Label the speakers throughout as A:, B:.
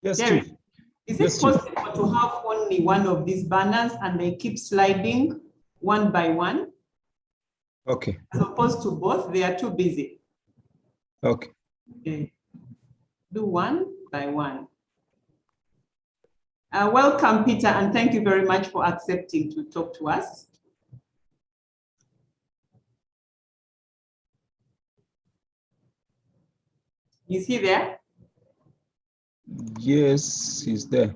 A: Yes,
B: Derek,
A: Chief.
B: is
A: Yes,
B: it
A: Chief.
B: possible to have only one of these banners and they keep sliding one by one?
A: Okay.
B: As opposed to both, they are too busy.
A: Okay.
B: Okay. Do one by one. Welcome, Peter, and thank you very much for accepting to talk to us. Is he there?
A: Yes, he's there.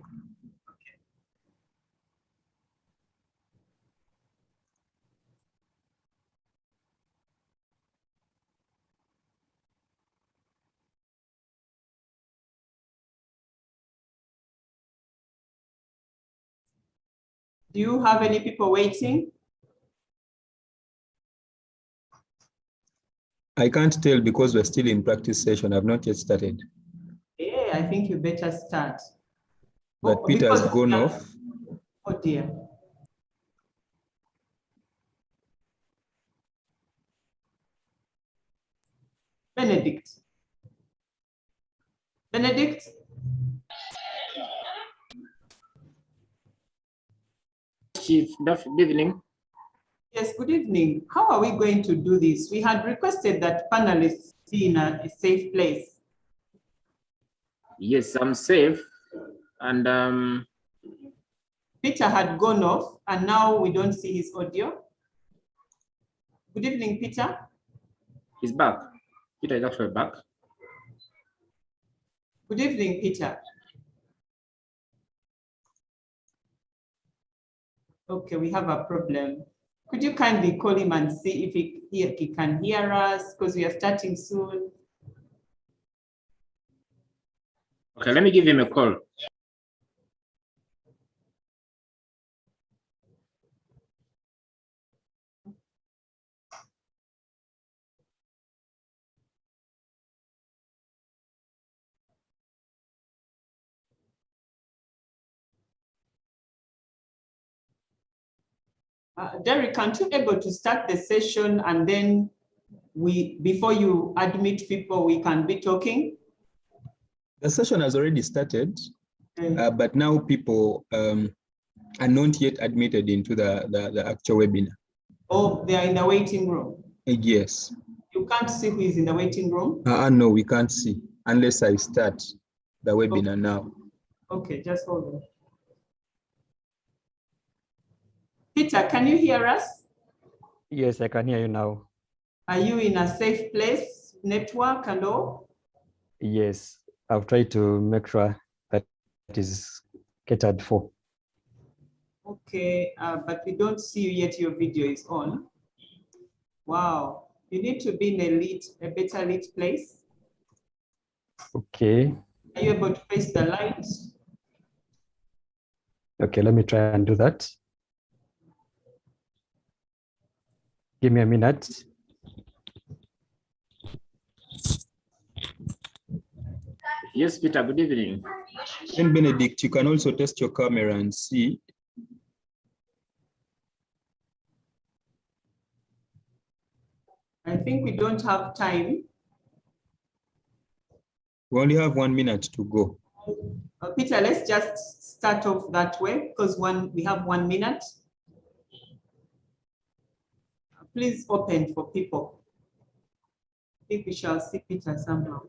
B: Do you have any people waiting?
A: I can't tell because we're still in practice session. I've not yet started.
B: Yeah, I think you better start.
A: But Peter has gone off.
B: Oh dear. Benedict. Benedict?
C: Chief, good evening.
B: Yes, good evening. How are we going to do this? We had requested that panelists be in a safe place.
C: Yes, I'm safe. And
B: Peter had gone off and now we don't see his audio. Good evening, Peter.
C: he's back. Peter is actually back.
B: Good evening, Peter. Okay, we have a problem. Could you kindly call him and see if he can hear us, because we are starting soon.
C: Okay, let me give him a call.
B: Derek, aren't you able to start the session and then before you admit people, we can be talking?
A: The session has already started, but now people are not yet admitted into the actual webinar.
B: Oh, they are in the waiting room?
A: Yes.
B: You can't see who is in the waiting room?
A: No, we can't see unless I start the webinar now.
B: Okay, just hold on. Peter, can you hear us?
D: Yes, I can hear you now.
B: Are you in a safe place, network and all?
D: Yes, I've tried to make sure that it is catered for.
B: Okay, but we don't see you yet. Your video is on. Wow, you need to be in a better lit place.
D: Okay.
B: Are you able to face the light?
D: Okay, let me try and do that. Give me a minute.
C: Yes, Peter, good evening.
A: And Benedict, you can also test your camera and see.
B: I think we don't have time.
A: We only have 1 minute to go.
B: Peter, let's just start off that way because we have 1 minute. Please open for people. I think we shall see Peter somehow.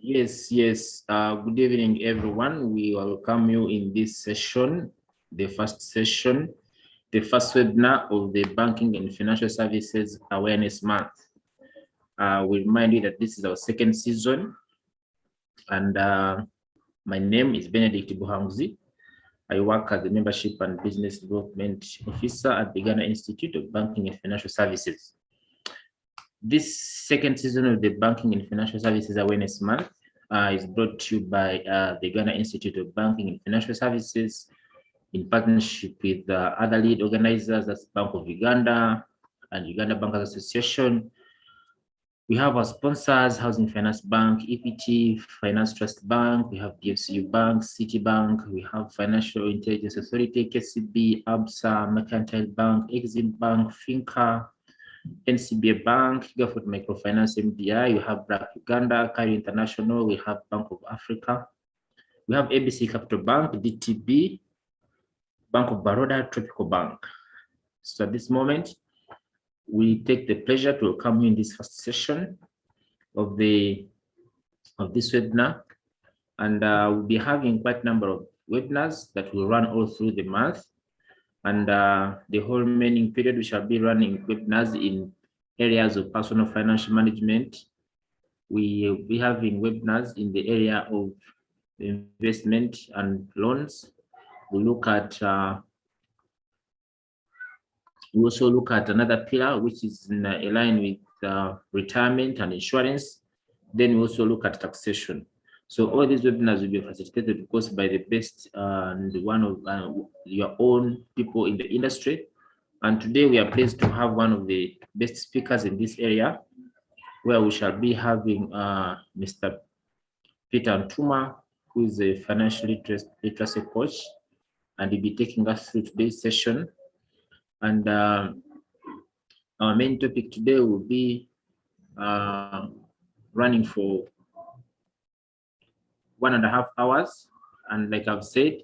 C: Yes. Good evening, everyone. We welcome you in this session, the first session, the first webinar of the Banking and Financial Services Awareness Month. We remind you that this is our second season, and my name is Benedict Buhanguzi. I work as the Membership and Business Development Officer at the Ghana Institute of Banking and Financial Services. This second season of the Banking and Financial Services Awareness Month is brought to you by the Ghana Institute of Banking and Financial Services in partnership with other lead organizers, that's Bank of Uganda and Uganda Bankers Association. We have our sponsors, Housing Finance Bank, EPT, Finance Trust Bank, we have DFCU Bank, Citibank, we have Financial Intelligence Authority, KCB, ABSA, Mercantile Bank, Exim Bank, Finca, NCBA Bank, Gulf Microfinance MDI, you have BRAC Uganda, Kari International, we have Bank of Africa, we have ABC Capital Bank, DTB, Bank of Baroda, Tropical Bank. So at this moment, we take the pleasure to welcome you in this first session of this webinar, and we'll be having quite a number of webinars that will run all through the month. And the whole remaining period, we shall be running webinars in areas of personal financial management. We will be having webinars in the area of investment and loans. We look at we also look at another pillar which is in line with retirement and insurance. Then we also look at taxation. So all these webinars will be facilitated, of course, by the best and one of your own people in the industry. And today we are pleased to have one of the best speakers in this area, where we shall be having Mr. Peter Ntuma, who is a financial literacy coach, and he'll be taking us through today's session. And our main topic today will be running for 1.5 hours, and like I've said,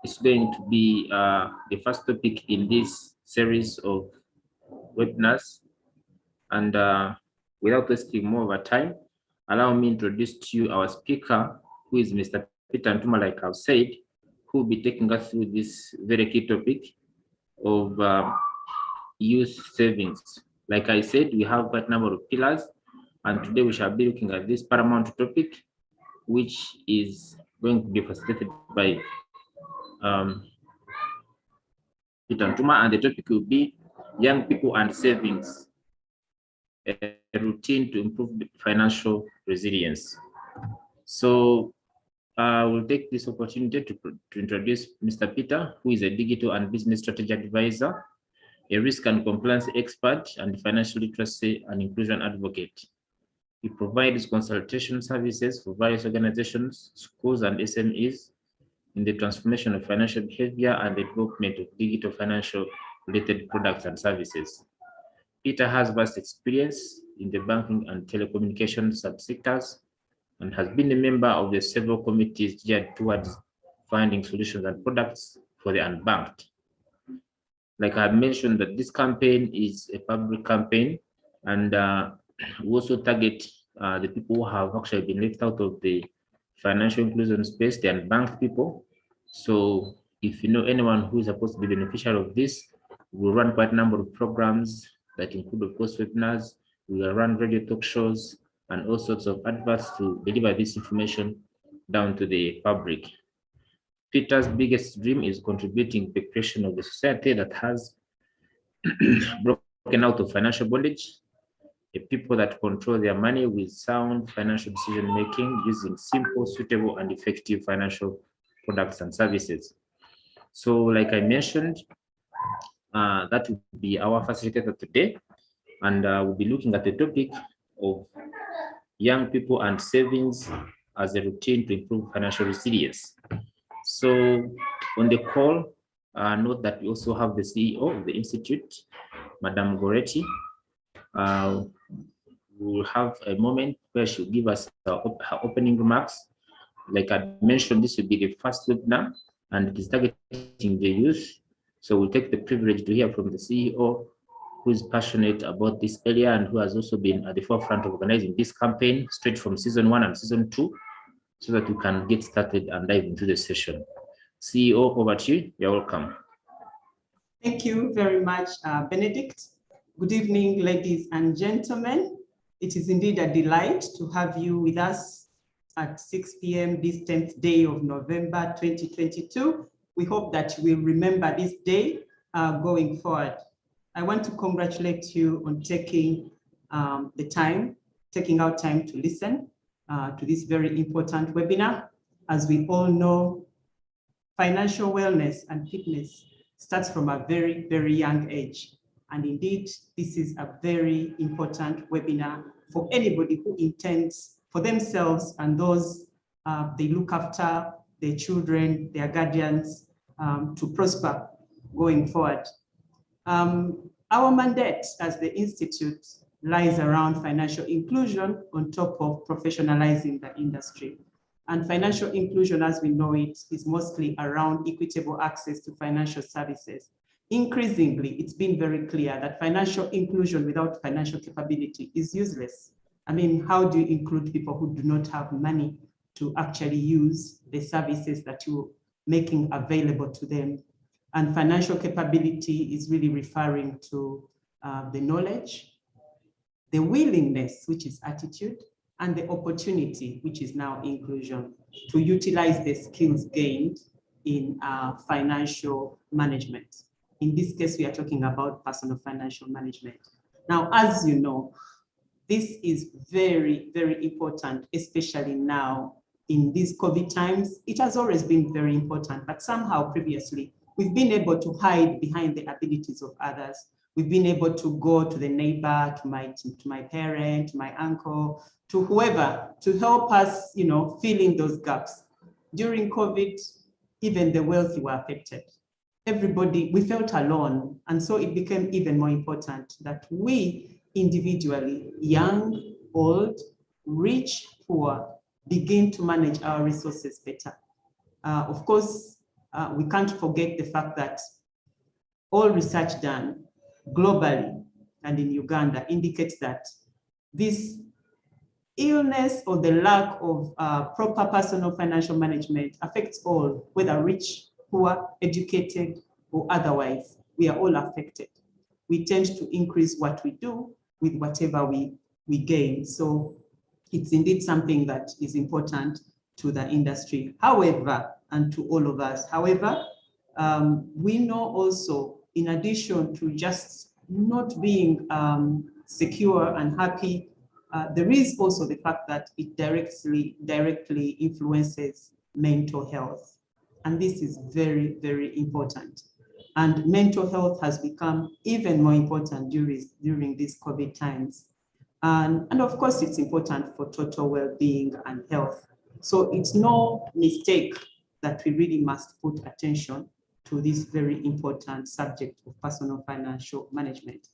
C: it's going to be the first topic in this series of webinars. And without wasting more of our time, allow me to introduce to you our speaker, who is Mr. Peter Ntuma, like I've said, who will be taking us through this very key topic of youth savings. Like I said, we have quite a number of pillars, and today we shall be looking at this paramount topic, which is going to be facilitated by Peter Ntuma, and the topic will be young people and savings, a routine to improve financial resilience. So we'll take this opportunity to introduce Mr. Peter, who is a digital and business strategy advisor, a risk and compliance expert, and financial literacy and inclusion advocate. He provides consultation services for various organizations, schools, and SMEs in the transformation of financial behavior and the development of digital financial related products and services. Peter has vast experience in the banking and telecommunications subsectors and has been a member of the several committees geared towards finding solutions and products for the unbanked. Like I mentioned, that this campaign is a public campaign, and we also target the people who have actually been left out of the financial inclusion space, the unbanked people. So if you know anyone who is supposed to be beneficial of this, we'll run quite a number of programs that include, of course, webinars. We will run radio talk shows and all sorts of adverts to deliver this information down to the public. Peter's biggest dream is contributing to the creation of a society that has broken out of financial bondage, a people that control their money with sound financial decision-making using simple, suitable, and effective financial products and services. So like I mentioned, that will be our facilitator today, and we'll be looking at the topic of young people and savings as a routine to improve financial resilience. So on the call, note that we also have the CEO of the Institute, Madame Goretti. We'll have a moment where she'll give us her opening remarks. Like I mentioned, this will be the first webinar, and it is targeting the youth. So we'll take the privilege to hear from the CEO, who is passionate about this area and who has also been at the forefront of organizing this campaign straight from season 1 and season 2. so that we can get started and dive into the session. CEO, over to you. You're welcome.
B: Thank you very much, Benedict. Good evening, ladies and gentlemen. It is indeed a delight to have you with us at 6 p.m. this 10th day of November 2022. We hope that you will remember this day going forward. I want to congratulate you on taking taking out time to listen to this very important webinar. As we all know, financial wellness and fitness starts from a very, very young age. And indeed, this is a very important webinar for anybody who intends for themselves and those they look after, their children, their guardians, to prosper going forward. Our mandate as the Institute lies around financial inclusion on top of professionalizing the industry. And financial inclusion, as we know it, is mostly around equitable access to financial services. Increasingly, it's been very clear that financial inclusion without financial capability is useless. I mean, how do you include people who do not have money to actually use the services that you're making available to them? And financial capability is really referring to the knowledge, the willingness, which is attitude, and the opportunity, which is now inclusion, to utilize the skills gained in financial management. In this case, we are talking about personal financial management. Now, as you know, this is very, very important, especially now in these COVID times. It has always been very important, but somehow previously, we've been able to hide behind the abilities of others. We've been able to go to the neighbor, to my parent, to my uncle, to whoever, to help us, fill in those gaps. During COVID, even the wealthy were affected. Everybody, we felt alone. And so it became even more important that we individually, young, old, rich, poor, begin to manage our resources better. Of course, we can't forget the fact that all research done globally and in Uganda indicates that this illness or the lack of proper personal financial management affects all, whether rich, poor, educated, or otherwise. We are all affected. We tend to increase what we do with whatever we gain. So it's indeed something that is important to the industry. However, and to all of us, however, we know also, in addition to just not being secure and happy, there is also the fact that it directly influences mental health. And this is very, very important. And mental health has become even more important during these COVID times. And of course, it's important for total well-being and health. So it's no mistake that we really must put attention to this very important subject of personal financial management.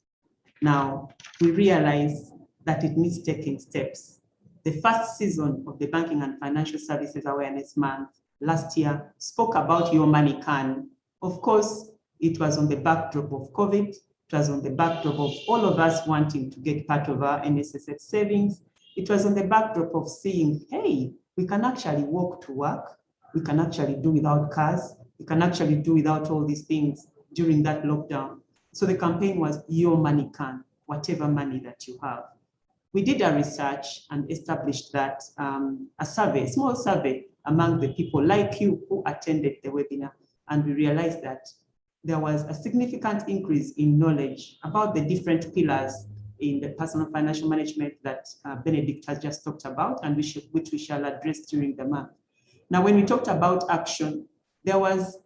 B: Now, we realize that it needs taking steps. The first season of the Banking and Financial Services Awareness Month last year spoke about Your Money Can. Of course, it was on the backdrop of COVID. It was on the backdrop of all of us wanting to get part of our NSSF savings. It was on the backdrop of seeing, hey, we can actually walk to work. We can actually do without cars. We can actually do without all these things during that lockdown. So the campaign was Your Money Can, whatever money that you have. We did our research and established that a small survey among the people like you who attended the webinar. And we realized that there was a significant increase in knowledge about the different pillars in the personal financial management that Benedict has just talked about, and which we shall address during the month. Now, when we talked about action, there was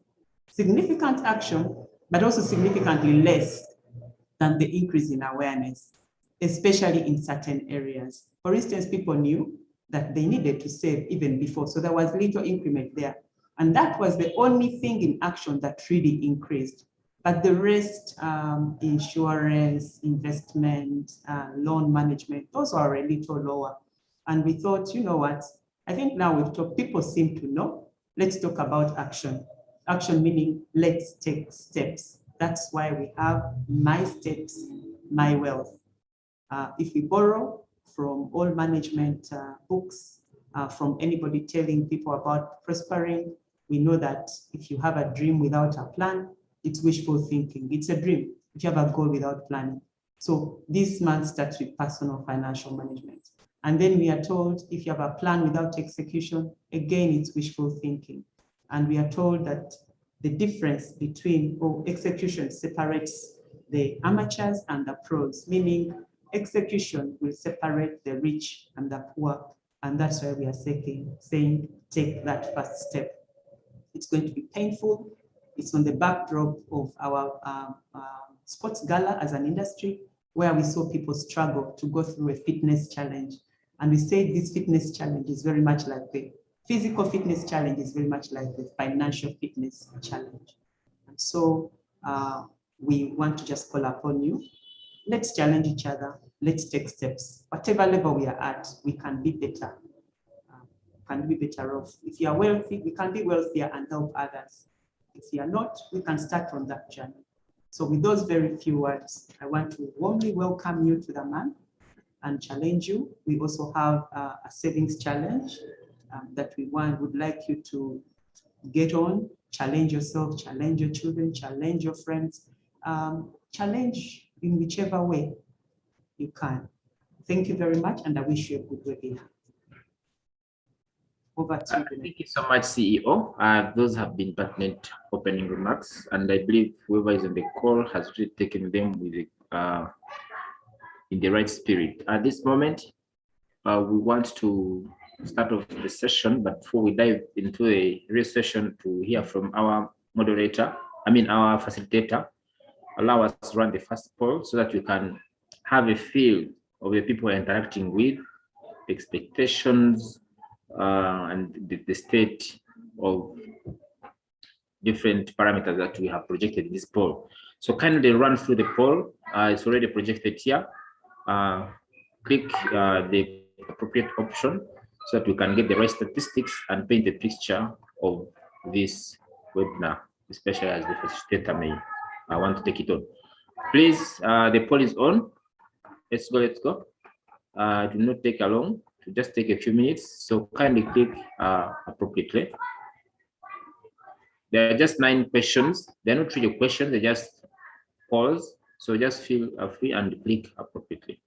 B: significant action, but also significantly less than the increase in awareness, especially in certain areas. For instance, people knew that they needed to save even before, so there was little increment there. And that was the only thing in action that really increased. But the rest, insurance, investment, loan management, those are a little lower. And we thought, you know what, I think now we've talked, people seem to know, let's talk about action. Action meaning let's take steps. That's why we have My Steps, My Wealth. If we borrow from all management books, from anybody telling people about prospering. We know that if you have a dream without a plan, it's wishful thinking. It's a dream if you have a goal without planning. So this month starts with personal financial management. And then we are told if you have a plan without execution, again, it's wishful thinking. And we are told that the difference between execution separates the amateurs and the pros, meaning execution will separate the rich and the poor. And that's why we are saying take that first step. It's going to be painful. It's on the backdrop of our sports gala as an industry, where we saw people struggle to go through a fitness challenge. And we say this fitness challenge is very much like the physical fitness challenge is very much like the financial fitness challenge. And so we want to just call upon you. Let's challenge each other. Let's take steps. Whatever level we are at, we can be better. Can be better off. If you are wealthy, we can be wealthier and help others. If you are not, we can start from that journey. So with those very few words, I want to warmly welcome you to the month and challenge you. We also have a savings challenge that we would like you to get on, challenge yourself, challenge your children, challenge your friends, challenge in whichever way you can. Thank you very much, and I wish you a good webinar. Over to you.
C: Thank you so much, CEO. Those have been pertinent opening remarks, and I believe whoever is on the call has really taken them with in the right spirit. At this moment, we want to start off the session, but before we dive into a real session, to hear from our moderator, our facilitator, allow us to run the first poll so that we can have a feel of the people we're interacting with, the expectations, and the state of different parameters that we have projected in this poll. So kindly run through the poll. It's already projected here. Click the appropriate option so that we can get the right statistics and paint the picture of this webinar, especially as the facilitator may want to take it on. Please, the poll is on. Let's go. Do not take long. To just take a few minutes, so kindly click appropriately. There are just 9 questions. They're not really questions, they just polls. So just feel free and click appropriately.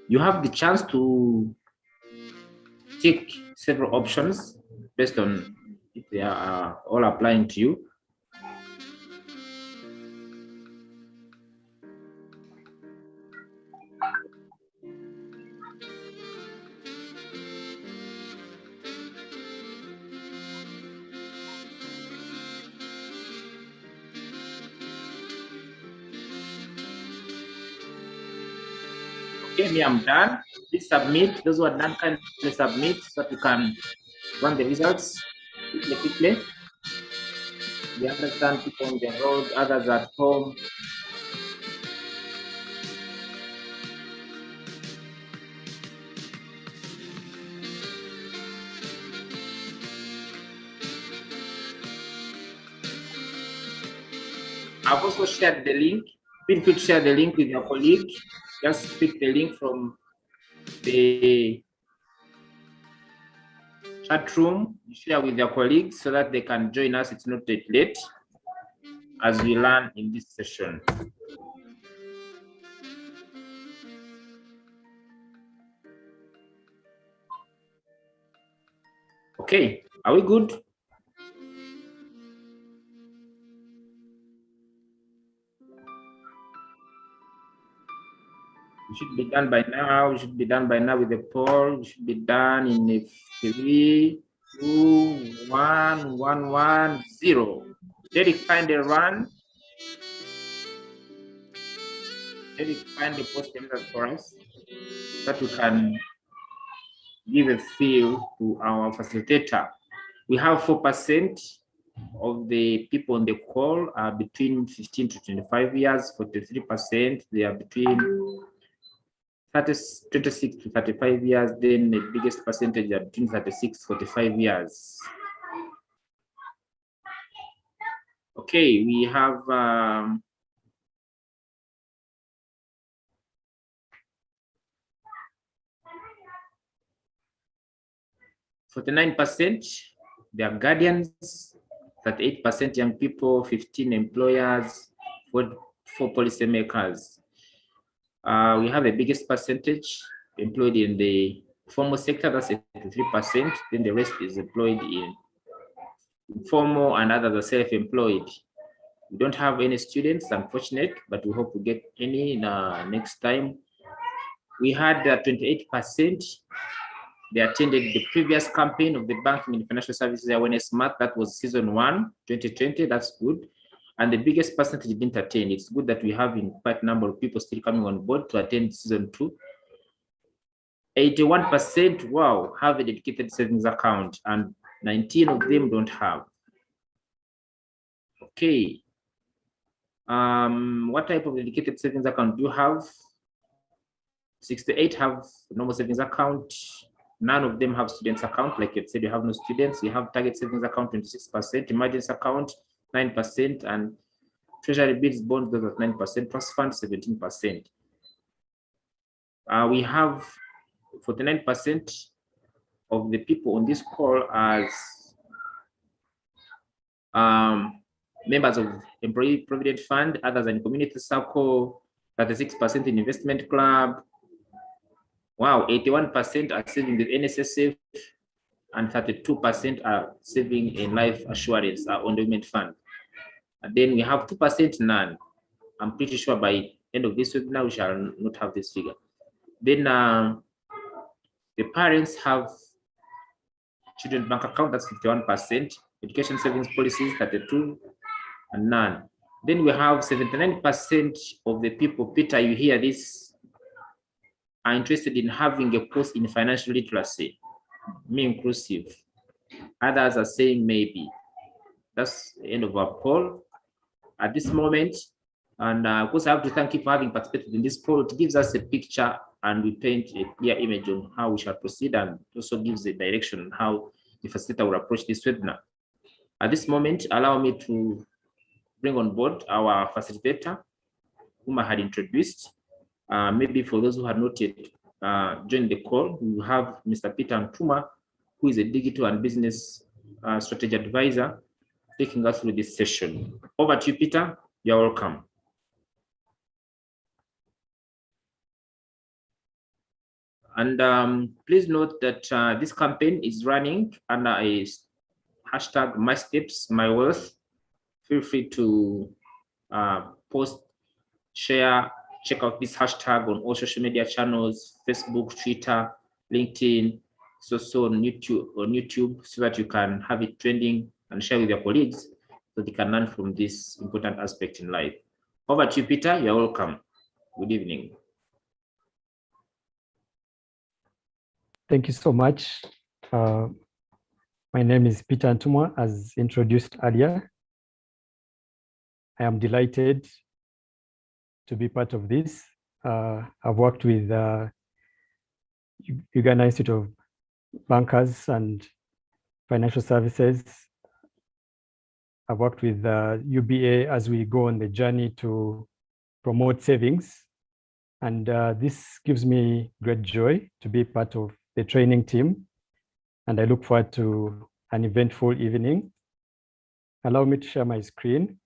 C: You have the chance to tick several options based on if they are all applying to you. Okay, me, I'm done. Please submit. Those who are done, can submit so that you can run the results quickly. We understand people on the road, others at home. I've also shared the link. Feel free to share the link with your colleague. Just pick the link from the chat room, share with your colleagues so that they can join us. It's not too late as we learn in this session. Okay, are we good? We should be done by now. We should be done by now with the poll. We should be done in a 3, 2, 1, 1, 1, 0. Derek, kindly run. Derek, kindly post the result for us. that we can give a feel to our facilitator. We have 4% of the people on the call are between 15 to 25 years, 43%, they are between 26 to 35 years, then the biggest percentage are between 36 to 45 years. Okay, we have 49%, they are guardians, 38% young people, 15 employers, 4 policymakers. We have the biggest percentage employed in the formal sector, that's 83%, then the rest is employed in informal and others are self-employed. We don't have any students, unfortunate, but we hope we get any next time. We had 28%. They attended the previous campaign of the Banking and Financial Services Awareness Month. That was season 1, 2020. That's good. And the biggest percentage didn't attend. It's good that we have quite a number of people still coming on board to attend season 2. 81%, wow, have a dedicated savings account, and 19 of them don't have. Okay. What type of dedicated savings account do you have? 68 have normal savings account. None of them have students account. Like you said, you have no students. You have target savings account 26%, emergency account 9%, and treasury bills, bonds, those at 9%, trust fund 17%. We have 49% of the people on this call as members of Employee Provident Fund, others in Community Circle, 36% in Investment Club. Wow, 81% are saving with NSSF, and 32% are saving in Life Assurance Endowment Fund. And then we have 2% none. I'm pretty sure by end of this webinar we shall not have this figure. Then the parents have children bank account, that's 51%, education savings policies 32%, and none. Then we have 79% of the people, Peter, you hear this, are interested in having a course in financial literacy, me inclusive. Others are saying maybe. That's the end of our poll at this moment. And of course, I have to thank you for having participated in this poll. It gives us a picture and we paint a clear image on how we shall proceed, and also gives a direction on how the facilitator will approach this webinar. At this moment, allow me to bring on board our facilitator, whom I had introduced. Maybe for those who had not yet joined the call, we have Mr. Peter Ntuma, who is a digital and business strategy advisor, taking us through this session. Over to you, Peter. You're welcome. And please note that this campaign is running under a hashtag #MyStepsMyWealth. Feel free to post, share, check out this hashtag on all social media channels, Facebook, Twitter, LinkedIn, so on YouTube, so that you can have it trending and share with your colleagues so they can learn from this important aspect in life. Over to you, Peter. You're welcome. Good evening.
D: Thank you so much. My name is Peter Ntuma, as introduced earlier. I am delighted to be part of this. I've worked with Uganda Institute of Bankers and Financial Services. I've worked with UBA as we go on the journey to promote savings. And this gives me great joy to be part of the training team. And I look forward to an eventful evening. Allow me to share my screen.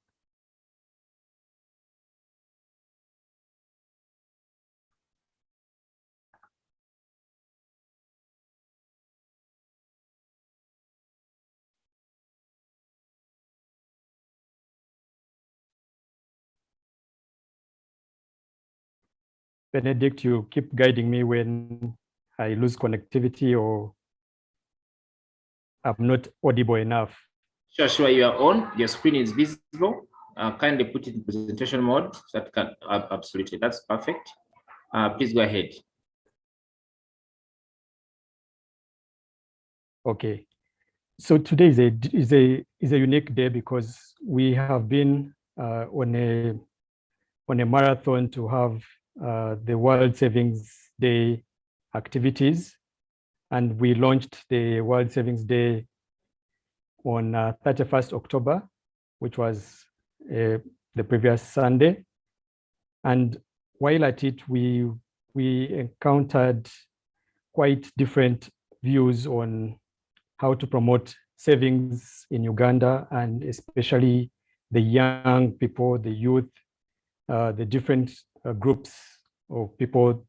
D: Benedict, you keep guiding me when I lose connectivity or I'm not audible enough.
C: Sure, you are on. Your screen is visible. Kindly put it in presentation mode. That can absolutely, that's perfect. Please go ahead.
D: Okay. So today is a unique day because we have been on a marathon to have the World Savings Day activities, and we launched the World Savings Day on 31st October, which was the previous Sunday. And while at it, we encountered quite different views on how to promote savings in Uganda, and especially the young people, the youth, the different groups of people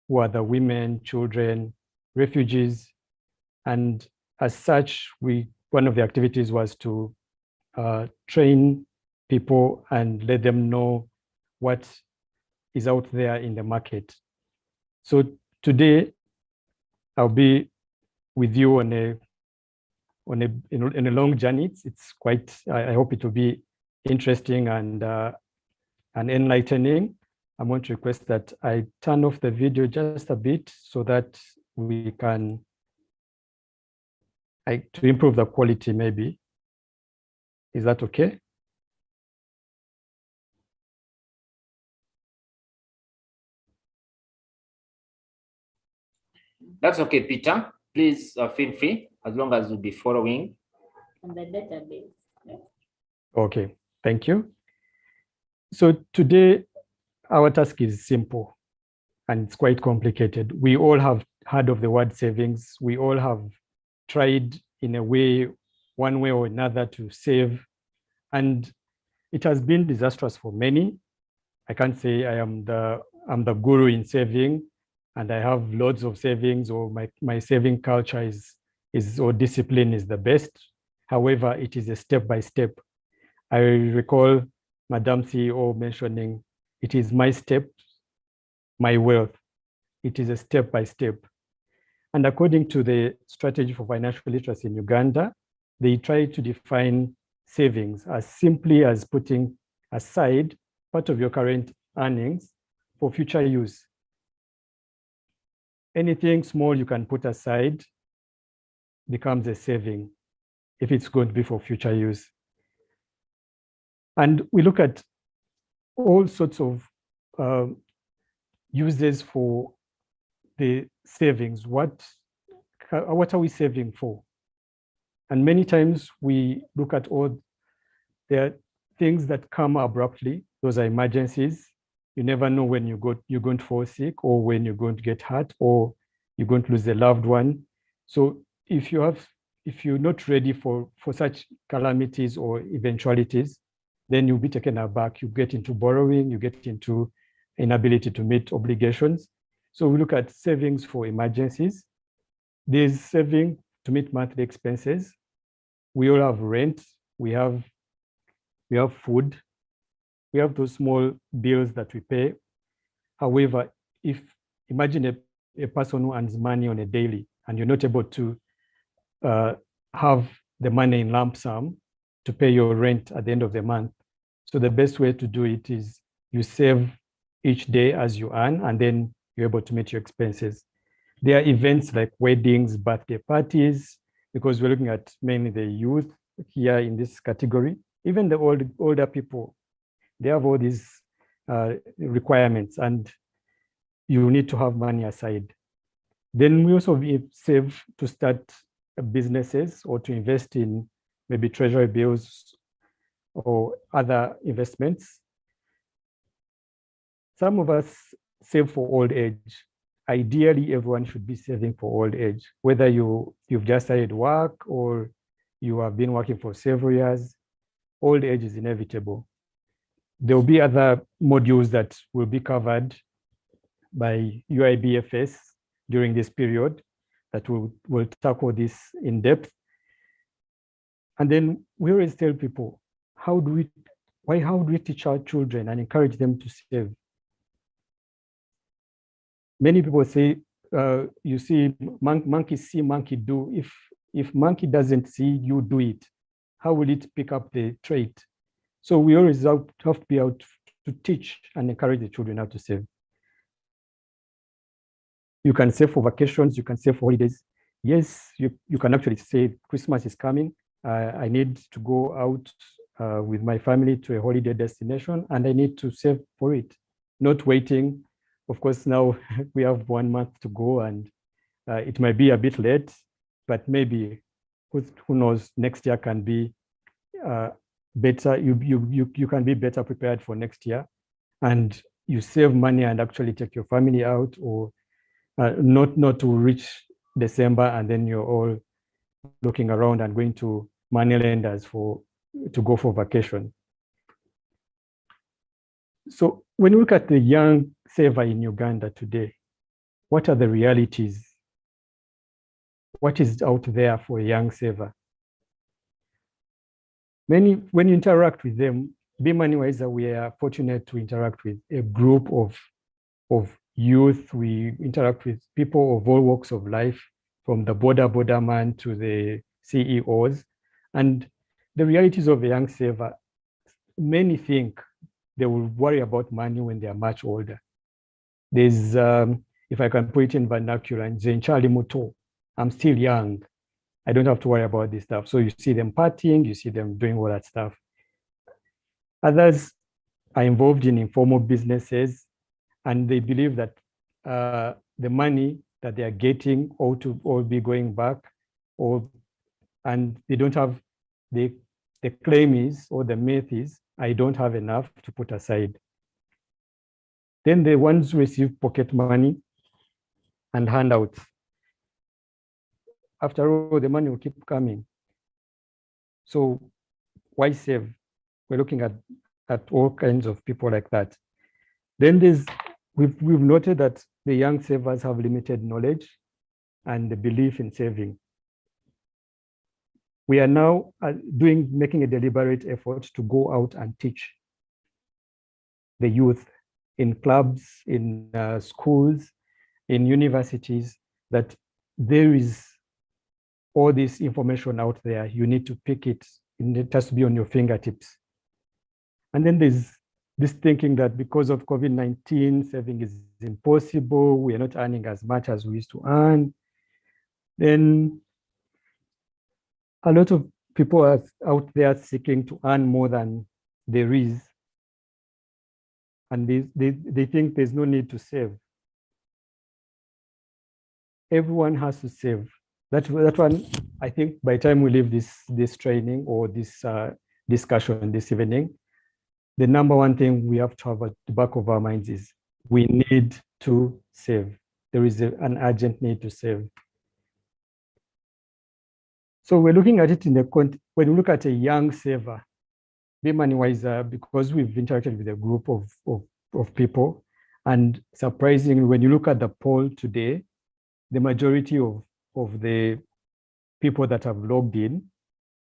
D: who are the women, children, refugees. And as such, one of the activities was to train people and let them know what is out there in the market. So today, I'll be with you on a long journey. It's quite, I hope it will be interesting and enlightening. I'm going to request that I turn off the video just a bit so that we can, to improve the quality maybe. Is that okay?
C: That's okay, Peter. Please feel free, as long as you'll be following.
E: On the database.
D: Okay, thank you. So today, our task is simple and it's quite complicated. We all have heard of the word savings. We all have tried in a way, one way or another, to save. And it has been disastrous for many. I can't say I'm the guru in saving and I have loads of savings, or my saving culture or discipline is the best. However, it is a step-by-step. I recall Madam CEO mentioning, it is my steps, my wealth. It is a step-by-step. And according to the Strategy for Financial Literacy in Uganda, they try to define savings as simply as putting aside part of your current earnings for future use. Anything small you can put aside becomes a saving if it's going to be for future use. And we look at all sorts of uses for the savings. What are we saving for? And many times we look at there are things that come abruptly. Those are emergencies. You never know when you're going to fall sick, or when you're going to get hurt, or you're going to lose a loved one. So if you're not ready for such calamities or eventualities, then you'll be taken aback. You get into borrowing, you get into inability to meet obligations. So we look at savings for emergencies. There's saving to meet monthly expenses. We all have rent, we have food, we have those small bills that we pay. However, imagine a person who earns money on a daily and you're not able to have the money in lump sum to pay your rent at the end of the month. So the best way to do it is you save each day as you earn, and then you're able to meet your expenses. There are events like weddings, birthday parties, because we're looking at mainly the youth here in this category. Even the older people, they have all these requirements, and you need to have money aside. Then we also save to start businesses or to invest in maybe treasury bills or other investments. Some of us save for old age. Ideally, everyone should be saving for old age, whether you've just started work or you have been working for several years. Old age is inevitable. There will be other modules that will be covered by UIBFS during this period that will tackle this in depth. And then we always tell people, how do we teach our children and encourage them to save? Many people say, you see, monkey see, monkey do. If monkey doesn't see you do it, how will it pick up the trait? So we always have to be out to teach and encourage the children how to save. You can save for vacations, you can save for holidays. yes, you can actually say Christmas is coming. I need to go out with my family to a holiday destination and I need to save for it, not waiting. Of course, now we have 1 month to go and it might be a bit late, but maybe who knows, next year can be better. You can be better prepared for next year and you save money and actually take your family out, or not to reach December and then you're all looking around and going to moneylenders to go for vacation. So when you look at the young saver in Uganda today, what are the realities? What is out there for a young saver? When you interact with them, Be Money Wiser, we are fortunate to interact with a group of youth. We interact with people of all walks of life, from the border man to the CEOs. And the realities of a young saver, many think they will worry about money when they are much older. There's, if I can put it in vernacular, Zenchali Muto, I'm still young. I don't have to worry about this stuff. So you see them partying, you see them doing all that stuff. Others are involved in informal businesses and they believe that the money that they are getting ought to all be going back, and they don't have, the claim is, or the myth is, I don't have enough to put aside. Then the ones who receive pocket money and handouts. After all, the money will keep coming. So why save? We're looking at all kinds of people like that. Then we've noted that the young savers have limited knowledge and the belief in saving. We are now making a deliberate effort to go out and teach the youth in clubs, in schools, in universities, that there is all this information out there. You need to pick it. It has to be on your fingertips. And then there's this thinking that because of COVID-19, saving is impossible. We are not earning as much as we used to earn. Then a lot of people are out there seeking to earn more than there is. And they think there's no need to save. Everyone has to save. That one, I think by the time we leave this training or this discussion this evening, the number one thing we have to have at the back of our minds is we need to save. There is an urgent need to save. So we're looking at it in the when we look at a young saver, Be Money Wiser, because we've interacted with a group of people, and surprisingly, when you look at the poll today, the majority of the people that have logged in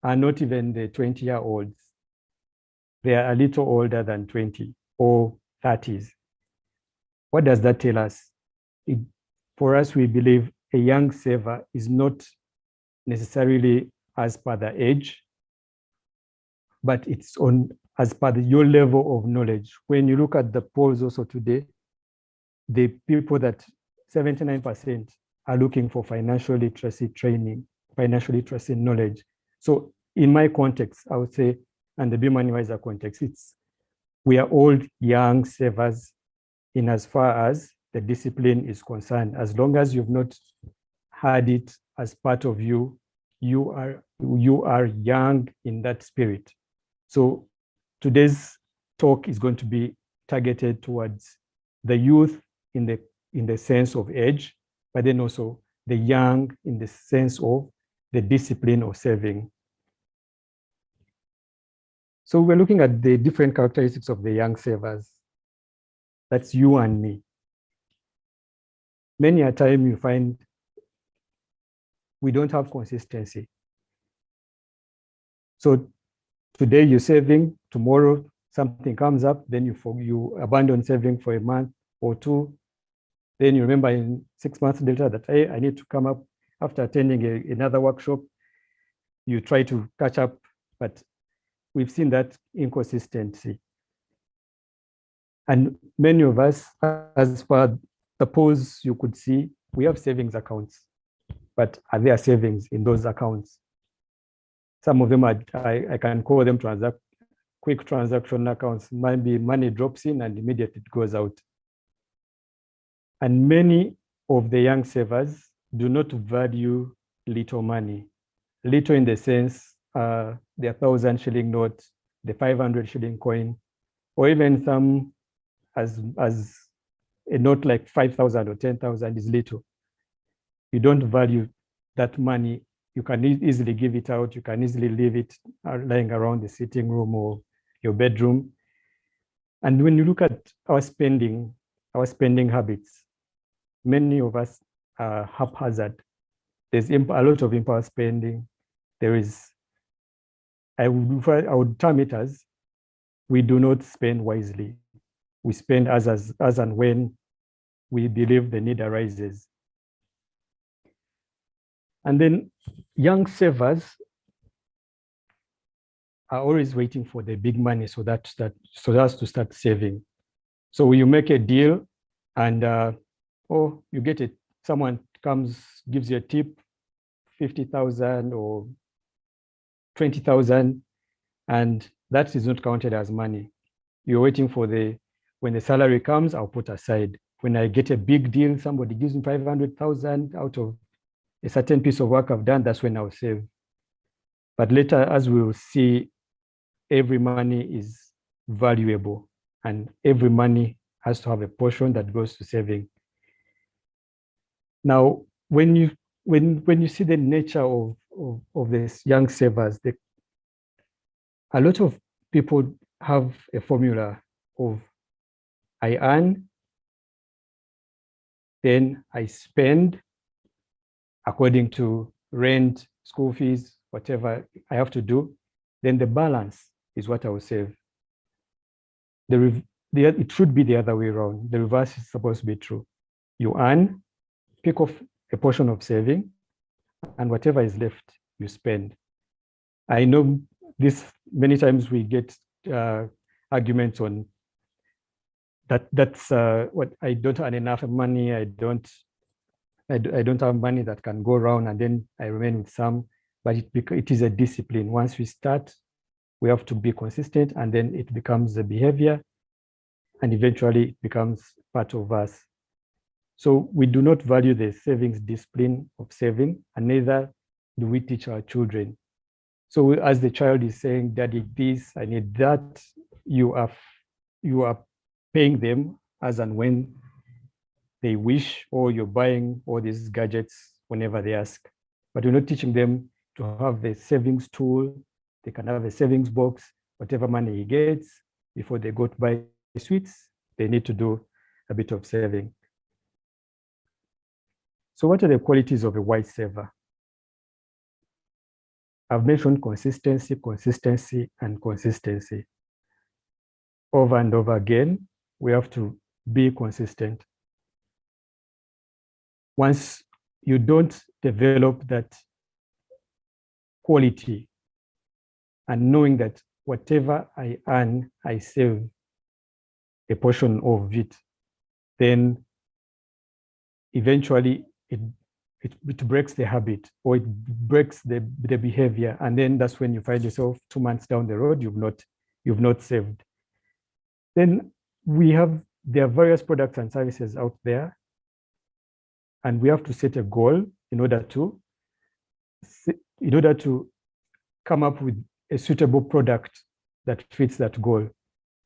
D: are not even the 20-year-olds. They are a little older than 20 or 30s. What does that tell us? For us, we believe a young saver is not necessarily as per the age, but it's as per your level of knowledge. When you look at the polls also today, the people that 79% are looking for financial literacy training, financial literacy knowledge. So in my context, I would say, and the Be Money Wiser context, we are all young savers in as far as the discipline is concerned. As long as you've not had it as part of you, you are young in that spirit. So today's talk is going to be targeted towards the youth in the sense of age, but then also the young in the sense of the discipline of saving. So we're looking at the different characteristics of the young savers. That's you and me. Many a time you find we don't have consistency. So today you're saving, tomorrow something comes up, then you abandon saving for a month or two. Then you remember in 6 months later that, hey, I need to come up after attending another workshop. You try to catch up, but we've seen that inconsistency. And many of us, as per the polls you could see, we have savings accounts. but are there savings in those accounts? Some of them are, I can call them quick transaction accounts. Maybe money drops in and immediately it goes out. And many of the young savers do not value little money. Little in the sense, the 1,000 shilling note, the 500 shilling coin, or even some as a note like 5,000 or 10,000 is little. You don't value that money. You can easily give it out. You can easily leave it lying around the sitting room or your bedroom. And when you look at our spending habits, many of us are haphazard. There's a lot of impulse spending. There is, I would term it as, we do not spend wisely. We spend as and when we believe the need arises. And then young savers are always waiting for the big money so that's to start saving. So you make a deal and you get it. Someone comes, gives you a tip, 50,000 or 20,000, and that is not counted as money. You're waiting for when the salary comes, I'll put aside. When I get a big deal, somebody gives me 500,000 out of a certain piece of work I've done, that's when I'll save. But later, as we will see, every money is valuable and every money has to have a portion that goes to saving. Now, when you see the nature of these young savers, a lot of people have a formula of I earn, then I spend according to rent, school fees, whatever I have to do, then the balance is what I will save. It should be the other way around. The reverse is supposed to be true. You earn, pick off a portion of saving, and whatever is left, you spend. I know this, many times we get arguments on that's what I don't earn enough money, I don't have money that can go around, and then I remain with some, but it is a discipline. Once we start, we have to be consistent, and then it becomes a behavior, and eventually it becomes part of us. So we do not value the savings discipline of saving, and neither do we teach our children. So as the child is saying, Daddy, this, I need that, you are paying them as and when they wish, or you're buying all these gadgets whenever they ask. But you're not teaching them to have the savings tool. They can have a savings box, whatever money he gets, before they go to buy sweets, they need to do a bit of saving. So what are the qualities of a wise saver? I've mentioned consistency, and consistency. Over and over again, we have to be consistent. Once you don't develop that quality and knowing that whatever I earn, I save a portion of it, then eventually it breaks the habit, or it breaks the behavior. And then that's when you find yourself 2 months down the road, you've not saved. Then there are various products and services out there, and we have to set a goal in order to come up with a suitable product that fits that goal.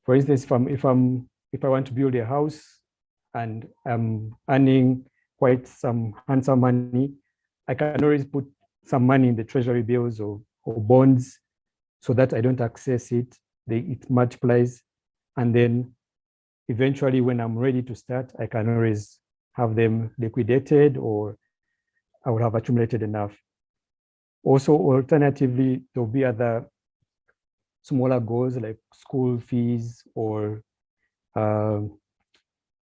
D: For instance, if I want to build a house and I'm earning quite some handsome money, I can always put some money in the treasury bills or bonds so that I don't access it. It multiplies, and then eventually when I'm ready to start, I can always have them liquidated, or I will have accumulated enough. Also, alternatively, there'll be other smaller goals like school fees or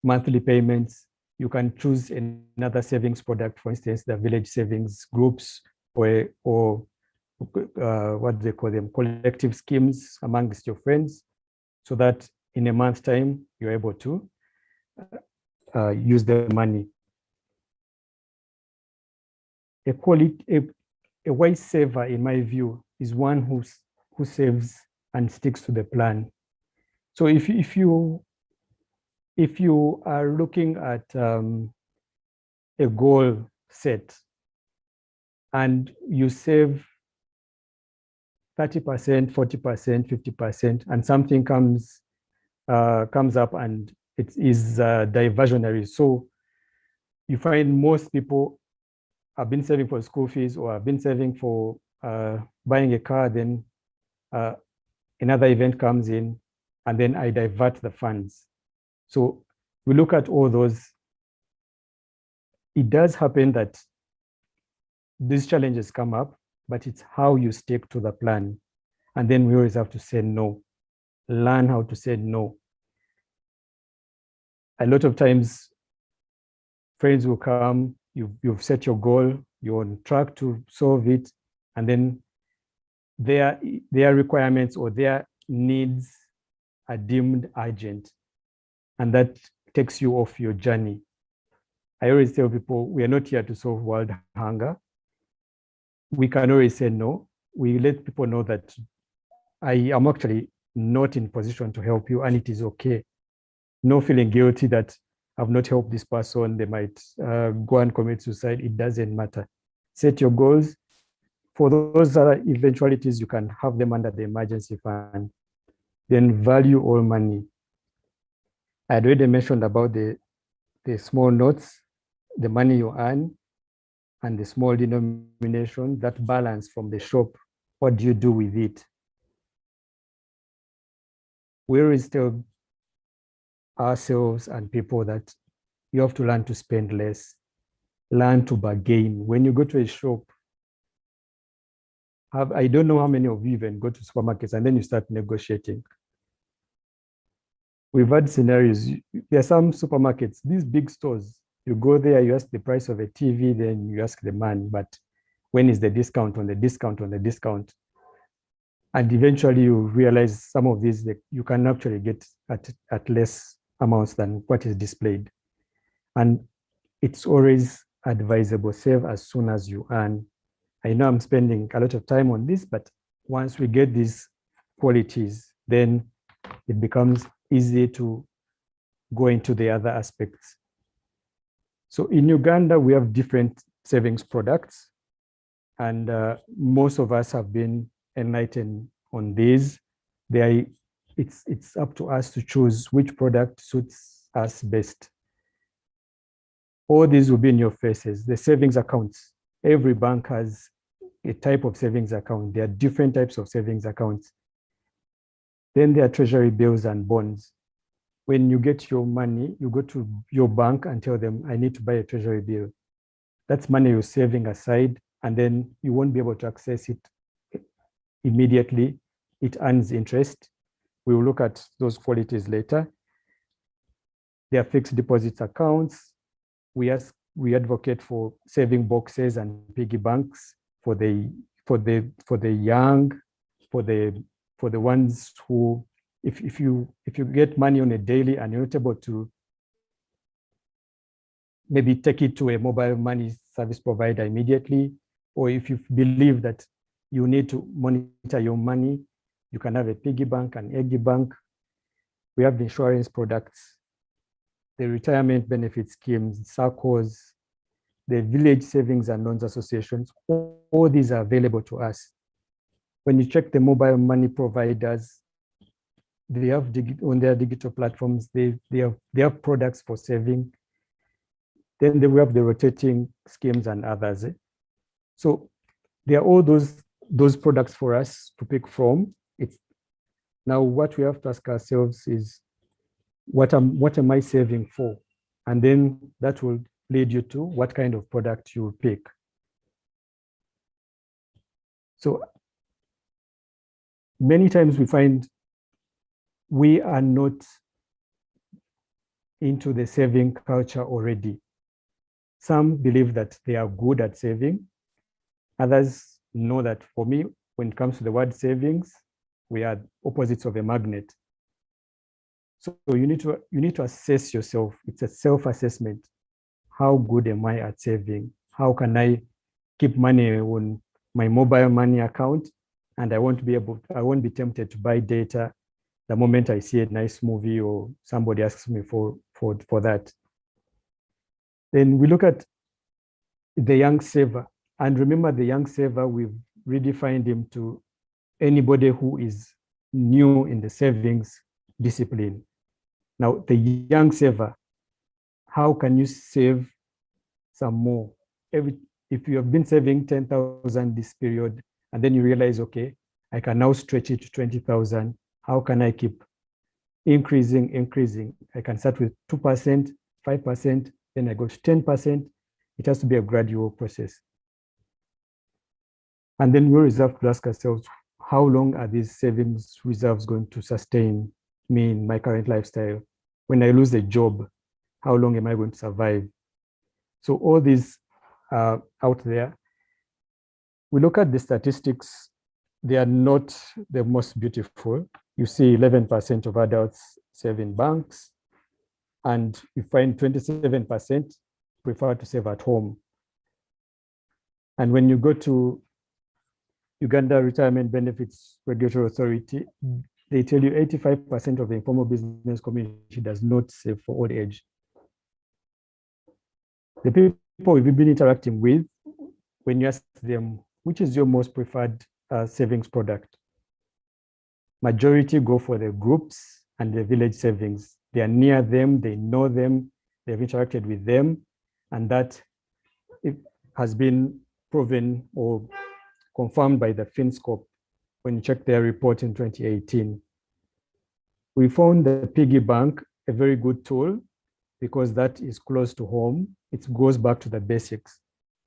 D: monthly payments. You can choose another savings product, for instance, the village savings groups, or what do they call them, collective schemes amongst your friends, so that in a month's time, you're able to use the money. a wise saver, in my view, is one who saves and sticks to the plan. So if you are looking at a goal set and you save 30%, 40%, 50%, and something comes up and it is diversionary. So you find most people have been saving for school fees or have been saving for buying a car, then another event comes in and then I divert the funds. So we look at all those. It does happen that these challenges come up, but it's how you stick to the plan. And then we always have to say no, learn how to say no. A lot of times friends will come, you've set your goal, you're on track to solve it, and then their requirements or their needs are deemed urgent, and that takes you off your journey. I always tell people, we are not here to solve world hunger. We can always say no. We let people know that I am actually not in position to help you, and it is okay. No feeling guilty that I've not helped this person, they might go and commit suicide. It doesn't matter. Set your goals. For those other eventualities, you can have them under the emergency fund. Then value all money. I had already mentioned about the small notes, the money you earn, and the small denomination, that balance from the shop. What do you do with it? We always tell ourselves and people that you have to learn to spend less, learn to bargain. When you go to a shop, I don't know how many of you even go to supermarkets and then you start negotiating. We've had scenarios. There are some supermarkets, these big stores, you go there, you ask the price of a TV, then you ask the man, but when is the discount on the discount on the discount? And eventually you realize some of these that you can actually get at less amounts than what is displayed. And it's always advisable, save as soon as you earn. I know I'm spending a lot of time on this, but once we get these qualities, then it becomes easy to go into the other aspects. So in Uganda, we have different savings products, and most of us have been enlightened on these. It's up to us to choose which product suits us best. All these will be in your faces. The savings accounts, every bank has a type of savings account. There are different types of savings accounts. Then there are treasury bills and bonds. When you get your money, you go to your bank and tell them, I need to buy a treasury bill. That's money you're saving aside, and then you won't be able to access it immediately. It earns interest. We will look at those qualities later. There are fixed deposits accounts. We advocate for saving boxes and piggy banks for the young, for the ones who, if you get money on a daily and you're not able to maybe take it to a mobile money service provider immediately, or if you believe that you need to monitor your money, you can have a piggy bank, an eggy bank. We have insurance products, the retirement benefit schemes, SACCOs, the village savings and loans associations. All these are available to us. When you check the mobile money providers, they have on their digital platforms, they have products for saving. Then we have the rotating schemes and others. So there are all those products for us to pick from. Now what we have to ask ourselves is, what am I saving for? And then that will lead you to what kind of product you will pick. So many times we find we are not into the saving culture already. Some believe that they are good at saving. Others know that, for me, when it comes to the word savings, we are opposites of a magnet. So you need to assess yourself. It's a self-assessment. How good am I at saving? How can I keep money on my mobile money account, and I won't be tempted to buy data the moment I see a nice movie or somebody asks me for that. Then we look at the young saver. And remember, the young saver, we've redefined him to anybody who is new in the savings discipline. Now, the young saver, how can you save some more? If you have been saving 10,000 this period, and then you realize, okay, I can now stretch it to 20,000. How can I keep increasing? I can start with 2%, 5%, then I go to 10%. It has to be a gradual process. And then we reserve to ask ourselves, how long are these savings reserves going to sustain me in my current lifestyle? When I lose a job, how long am I going to survive? So all these are out there. We look at the statistics, they are not the most beautiful. You see 11% of adults save in banks, and you find 27% prefer to save at home. And when you go to Uganda Retirement Benefits Regulatory Authority, they tell you 85% of the informal business community does not save for old age. The people we've been interacting with, when you ask them, which is your most preferred savings product? Majority go for the groups and the village savings. They are near them, they know them, they've interacted with them, and that it has been proven or confirmed by the FinScope when you check their report in 2018. We found the piggy bank a very good tool because that is close to home. It goes back to the basics.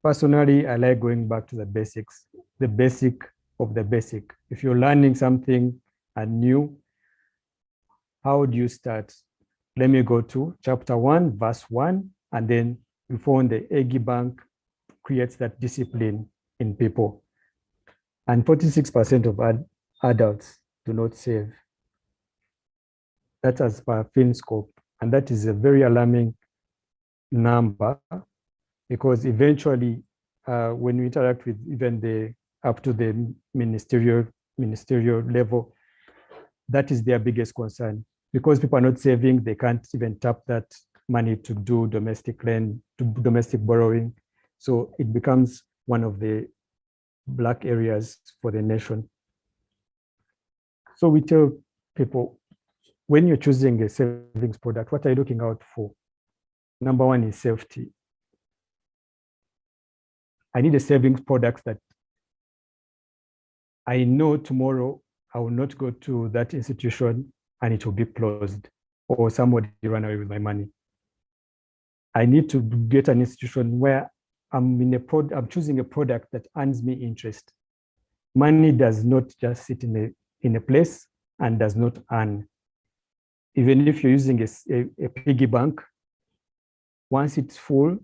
D: Personally, I like going back to the basics, the basic of the basic. If you're learning something new, how do you start? Let me go to chapter 1, verse 1, and then we found the piggy bank creates that discipline in people. And 46% of adults do not save. That's as per FinScope. And that is a very alarming number, because eventually, when we interact with even up to the ministerial level, that is their biggest concern. Because people are not saving, they can't even tap that money to do domestic borrowing. So it becomes one of the black areas for the nation. So we tell people, when you're choosing a savings product, what are you looking out for? Number one is safety. I need a savings product that I know tomorrow I will not go to that institution and it will be closed, or somebody run away with my money. I need to get an institution where I'm choosing a product that earns me interest. Money does not just sit in a place and does not earn. Even if you're using a piggy bank, once it's full,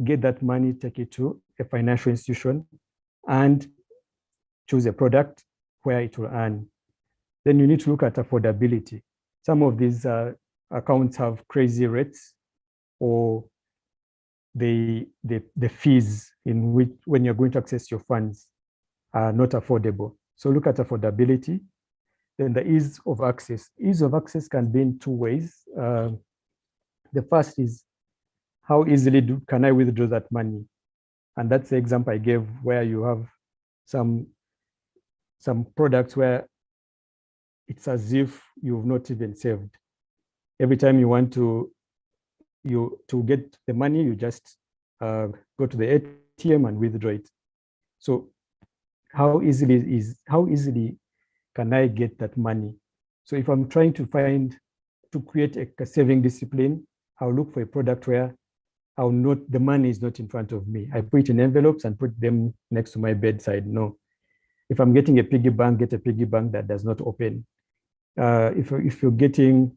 D: get that money, take it to a financial institution and choose a product where it will earn. Then you need to look at affordability. Some of these accounts have crazy rates, or the fees in which when you're going to access your funds are not affordable. So look at affordability. Then the ease of access. Ease of access can be in two ways. The first is, how easily can I withdraw that money? And that's the example I gave, where you have some products where it's as if you've not even saved. Every time you want to get the money, you just go to the ATM and withdraw it. So how easily can I get that money? So if I'm trying to create a saving discipline, I'll look for a product where the money is not in front of me. I put it in envelopes and put them next to my bedside. No. If I'm getting a piggy bank, get a piggy bank that does not open. If you're getting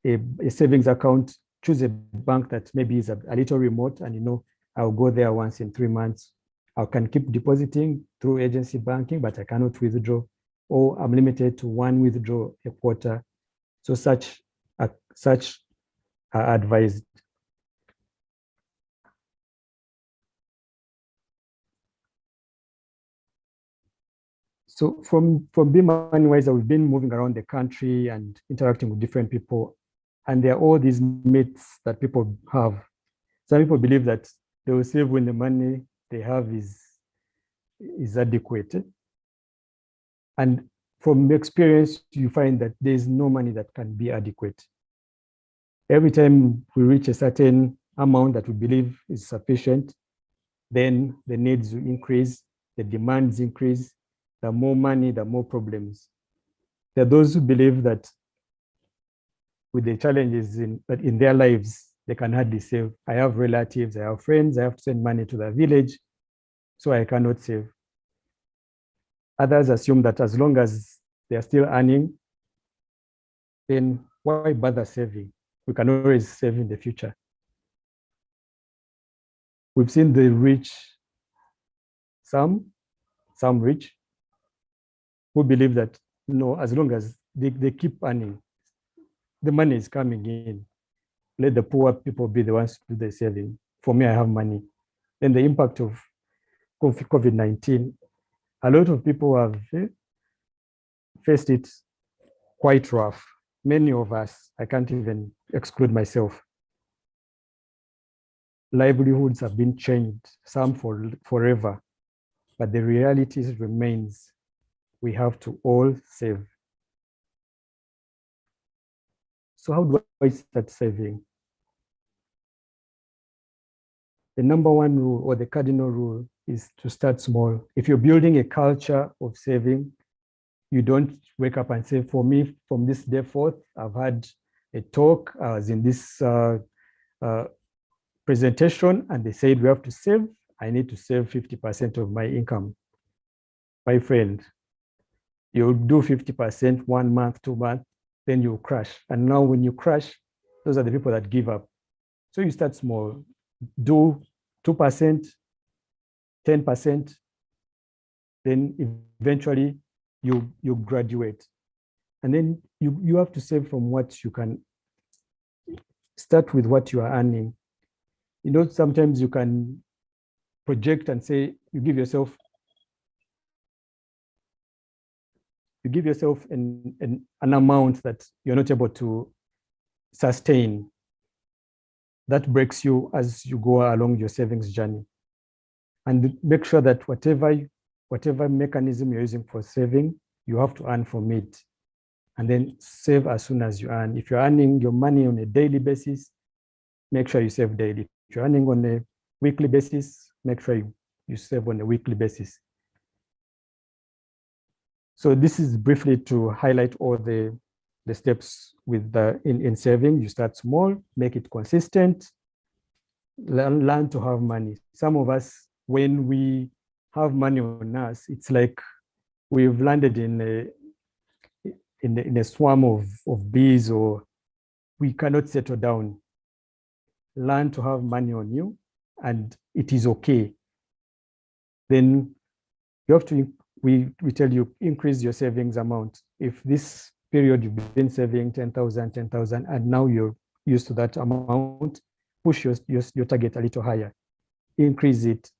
D: a savings account, choose a bank that maybe is a little remote, and I'll go there once in 3 months. I can keep depositing through agency banking, but I cannot withdraw, or I'm limited to one withdrawal a quarter. So such are advised. So from Be Money Wiser, we've been moving around the country and interacting with different people. And there are all these myths that people have. Some people believe that they will save when the money they have is adequate. And from experience, you find that there's no money that can be adequate. Every time we reach a certain amount that we believe is sufficient, then the needs will increase, the demands increase, the more money, the more problems. There are those who believe that with the challenges in their lives, they can hardly save. I have relatives, I have friends, I have to send money to the village, so I cannot save. Others assume that as long as they are still earning, then why bother saving? We can always save in the future. We've seen the rich, some rich, who believe that, no, as long as they keep earning, the money is coming in. Let the poor people be the ones to do the saving. For me, I have money. Then the impact of COVID-19, a lot of people have faced it quite rough. Many of us, I can't even exclude myself. Livelihoods have been changed, some forever, but the reality remains. We have to all save. So how do I start saving? The number one rule or the cardinal rule is to start small. If you're building a culture of saving, you don't wake up and say, for me, from this day forth, I've had a talk, I was in this presentation, and they said we have to save. I need to save 50% of my income. My friend, you'll do 50% 1 month, 2 months, then you'll crash. And now when you crash, those are the people that give up. So you start small, do 2%, 10%, then eventually you graduate. And then you have to save from what you can. Start with what you are earning. You know, sometimes you can project and say, you give yourself an amount that you're not able to sustain. That breaks you as you go along your savings journey. And make sure that whatever mechanism you're using for saving, you have to earn from it. And then save as soon as you earn. If you're earning your money on a daily basis, make sure you save daily. If you're earning on a weekly basis, make sure you save on a weekly basis. So this is briefly to highlight all the steps with in saving. You start small, make it consistent, learn to have money. Some of us, when we have money on us, it's like we've landed in a swarm of bees, or we cannot settle down. Learn to have money on you, and it is okay. Then you have to, we tell you, increase your savings amount. If this period you've been saving 10,000, and now you're used to that amount, push your target a little higher. Increase it.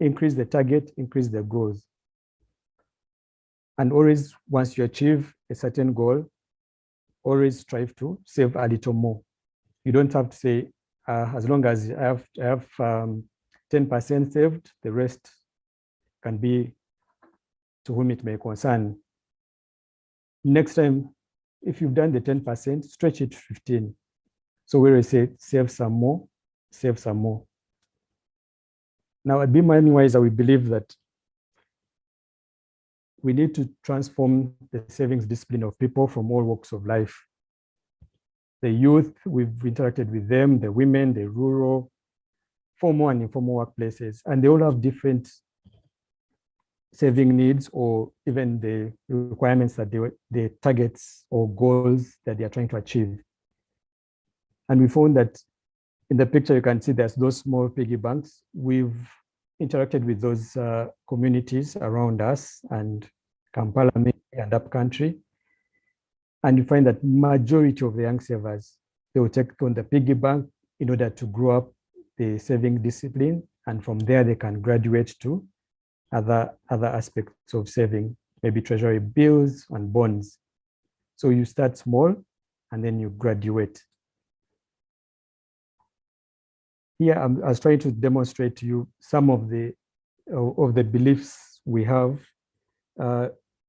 D: Increase the target, increase the goals. And always, once you achieve a certain goal, always strive to save a little more. You don't have to say, as long as I have 10% saved, the rest can be to whom it may concern. Next time, if you've done the 10%, stretch it to 15. So where I say save some more, save some more. Now at Be Money Wiser, we believe that we need to transform the savings discipline of people from all walks of life. The youth, we've interacted with them, the women, the rural, formal and informal workplaces, and they all have different saving needs, or even the requirements that the targets or goals that they are trying to achieve. And we found that in the picture, you can see there's those small piggy banks. We've interacted with those communities around us and Kampala and upcountry. And you find that majority of the young savers, they will take on the piggy bank in order to grow up the saving discipline. And from there, they can graduate to other aspects of saving. maybe treasury bills and bonds. So you start small and then you graduate. Here, I was trying to demonstrate to you some of the beliefs we have.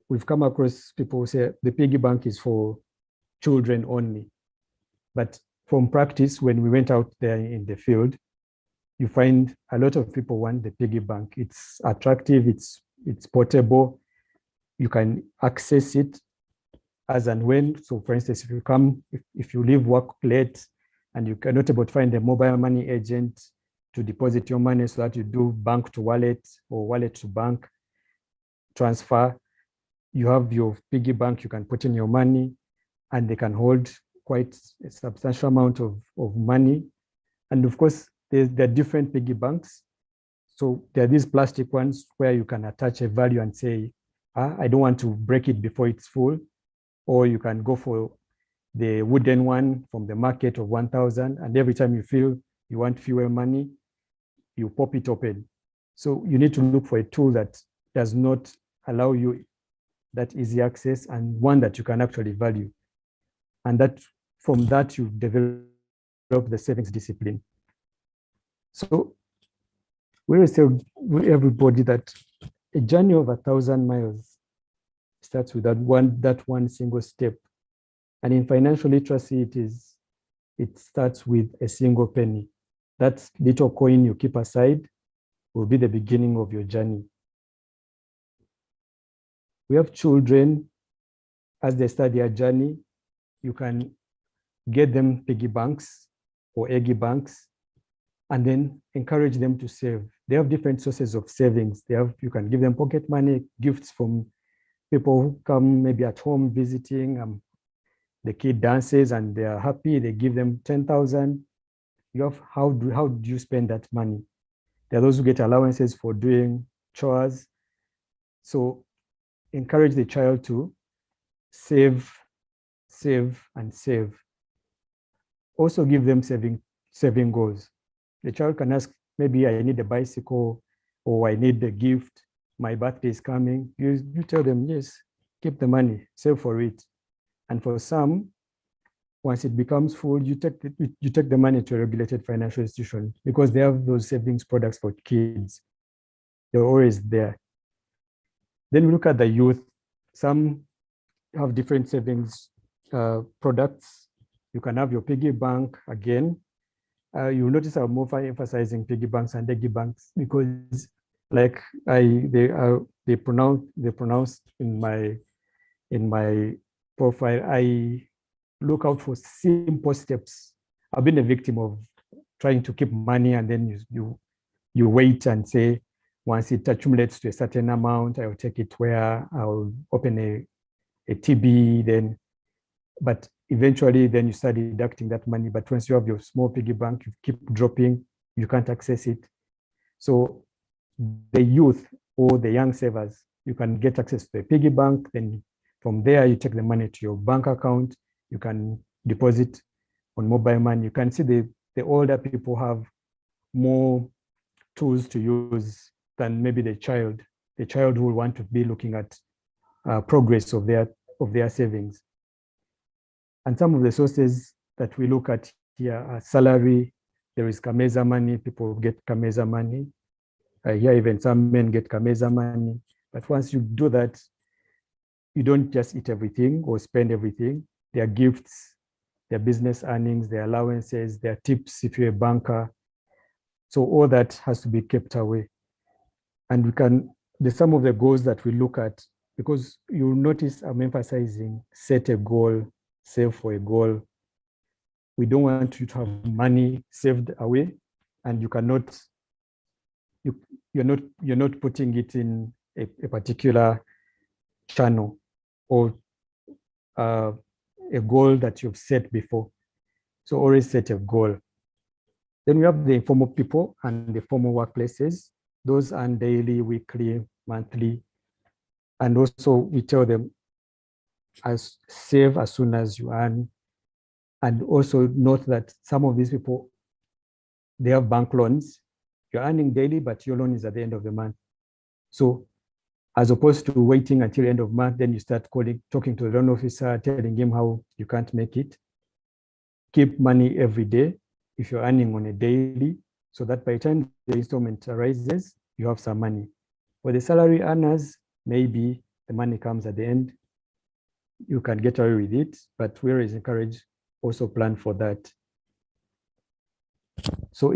D: We've come across people who say the piggy bank is for children only. But from practice, when we went out there in the field, you find a lot of people want the piggy bank. It's attractive, it's portable. You can access it as and when. So for instance, if you leave work late and you cannot able to find a mobile money agent to deposit your money so that you do bank to wallet or wallet to bank transfer, you have your piggy bank, you can put in your money and they can hold quite a substantial amount of money. And of course, there are different piggy banks. So there are these plastic ones where you can attach a value and say, I don't want to break it before it's full. Or you can go for the wooden one from the market of 1,000. And every time you feel you want fewer money, you pop it open. So you need to look for a tool that does not allow you that easy access and one that you can actually value. And that from that, you develop the savings discipline. So we will tell everybody that a journey of 1,000 miles starts with that one single step. And in financial literacy, it starts with a single penny. That little coin you keep aside will be the beginning of your journey. We have children, as they start their journey, you can get them piggy banks or eggy banks, and then encourage them to save. They have different sources of savings. You can give them pocket money, gifts from people who come maybe at home visiting. The kid dances and they are happy. They give them 10,000. You have how do you spend that money? There are those who get allowances for doing chores. So encourage the child to save, and save. Also give them saving goals. The child can ask, maybe I need a bicycle or I need a gift. My birthday is coming. You tell them, yes, keep the money, save for it. And for some, once it becomes full, you take the money to a regulated financial institution because they have those savings products for kids. They're always there. Then we look at the youth. Some have different savings products. You can have your piggy bank again. You'll notice I'm more emphasizing piggy banks and eggy banks because, like they pronounced in my profile, I look out for simple steps. I've been a victim of trying to keep money and then you wait and say, once it accumulates to a certain amount, I will take it where I'll open a TB then. But eventually then you start deducting that money. But once you have your small piggy bank, you keep dropping, you can't access it. So the youth or the young savers, you can get access to a piggy bank. Then from there, you take the money to your bank account. You can deposit on mobile money. You can see the older people have more tools to use than maybe the child. The child will want to be looking at progress of their savings. And some of the sources that we look at here are salary. There is Kameza money. People get Kameza money. Here even some men get Kameza money. But once you do that, you don't just eat everything or spend everything. There are gifts, their business earnings, their allowances, their tips if you're a banker. So all that has to be kept away. And there's some of the goals that we look at, because you'll notice I'm emphasizing set a goal, save for a goal. We don't want you to have money saved away and you're not putting it in a particular channel or a goal that you've set before. So always set a goal. Then we have the informal people and the formal workplaces. Those earn daily, weekly, monthly. And also we tell them save as soon as you earn. And also note that some of these people, they have bank loans. You're earning daily, but your loan is at the end of the month. So as opposed to waiting until end of month, then you start talking to the loan officer, telling him how you can't make it. Keep money every day if you're earning on a daily, so that by the time the installment arises, you have some money. For the salary earners, maybe the money comes at the end, you can get away with it, but we always encourage also plan for that. So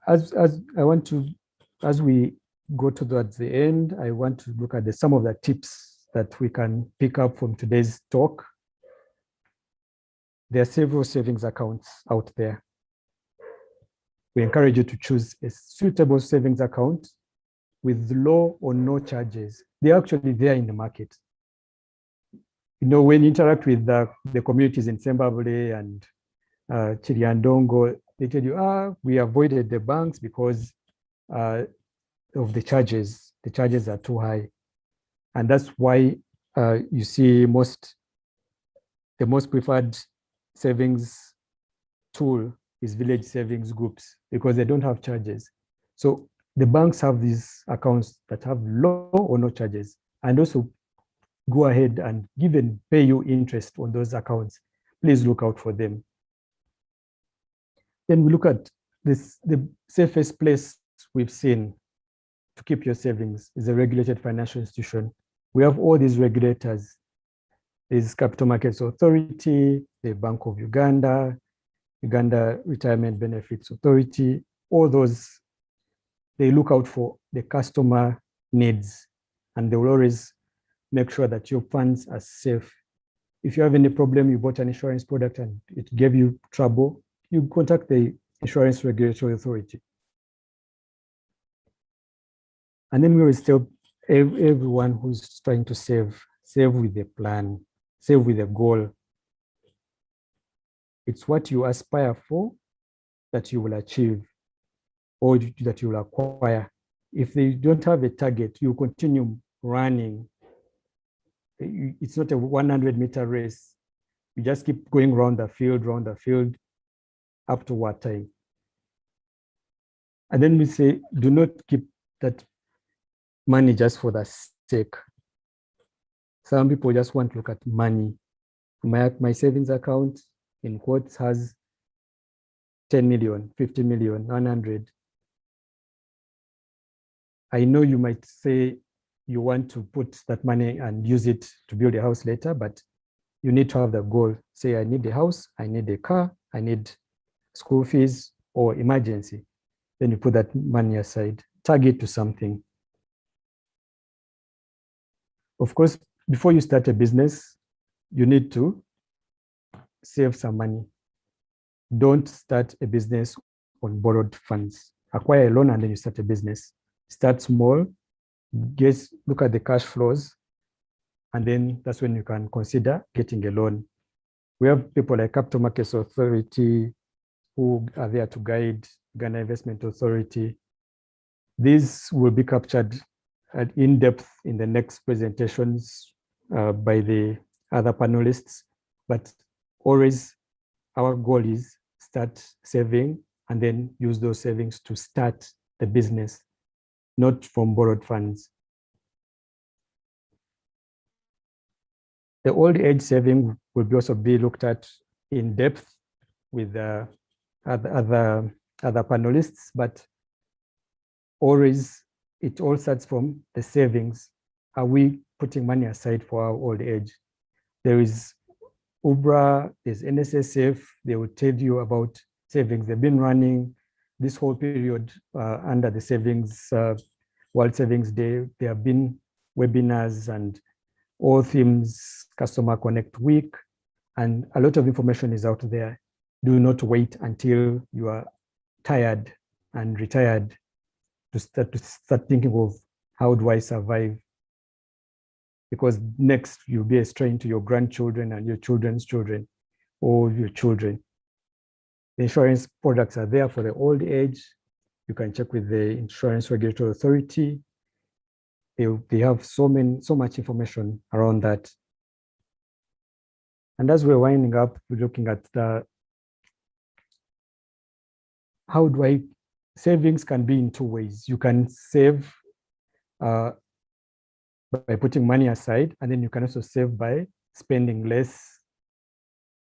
D: as we go towards the end, I want to look at some of the tips that we can pick up from today's talk. There are several savings accounts out there. We encourage you to choose a suitable savings account with low or no charges. They're actually there in the market. You know, when you interact with the communities in Sembabule and Chiriandongo, they tell you, we avoided the banks because of the charges. The charges are too high. And that's why you see the most preferred savings tool is village savings groups, because they don't have charges. So the banks have these accounts that have low or no charges, and also go ahead and even pay you interest on those accounts. Please look out for them. Then we look at this, the safest place we've seen to keep your savings is a regulated financial institution. We have all these regulators. There's Capital Markets Authority, the Bank of Uganda, Uganda Retirement Benefits Authority. All those, they look out for the customer needs, and they will always make sure that your funds are safe. If you have any problem, you bought an insurance product and it gave you trouble, you contact the Insurance Regulatory Authority. And then we will tell everyone who's trying to save with a plan, save with a goal. It's what you aspire for that you will achieve or that you will acquire. If they don't have a target, you continue running. It's not a 100-meter race. You just keep going round the field, up to what time? And then we say, do not keep that money just for the sake. Some people just want to look at money. My savings account, in quotes, has 10 million, 50 million, 100. I know you might say you want to put that money and use it to build a house later, but you need to have the goal. Say, I need a house, I need a car, I need school fees or emergency. Then you put that money aside, target to something. Of course, before you start a business, you need to save some money. Don't start a business on borrowed funds. Acquire a loan and then you start a business. Start small, look at the cash flows, and then that's when you can consider getting a loan. We have people like Capital Markets Authority who are there to guide, Ghana Investment Authority. These will be captured in depth in the next presentations by the other panelists, but always our goal is start saving and then use those savings to start the business, not from borrowed funds. The old age saving will also be looked at in depth with other panelists, but always it all starts from the savings. Are we putting money aside for our old age? There is UBRA, there's NSSF, they will tell you about savings. They've been running this whole period under the savings, World Savings Day. There have been webinars and all themes, Customer Connect Week, and a lot of information is out there. Do not wait until you are tired and retired to start thinking of how do I survive? Because next you'll be a strain to your grandchildren and your children's children or your children. The insurance products are there for the old age. You can check with the Insurance Regulatory Authority. They have so much information around that. And as we're winding up, we're looking at savings can be in two ways. You can save by putting money aside, and then you can also save by spending less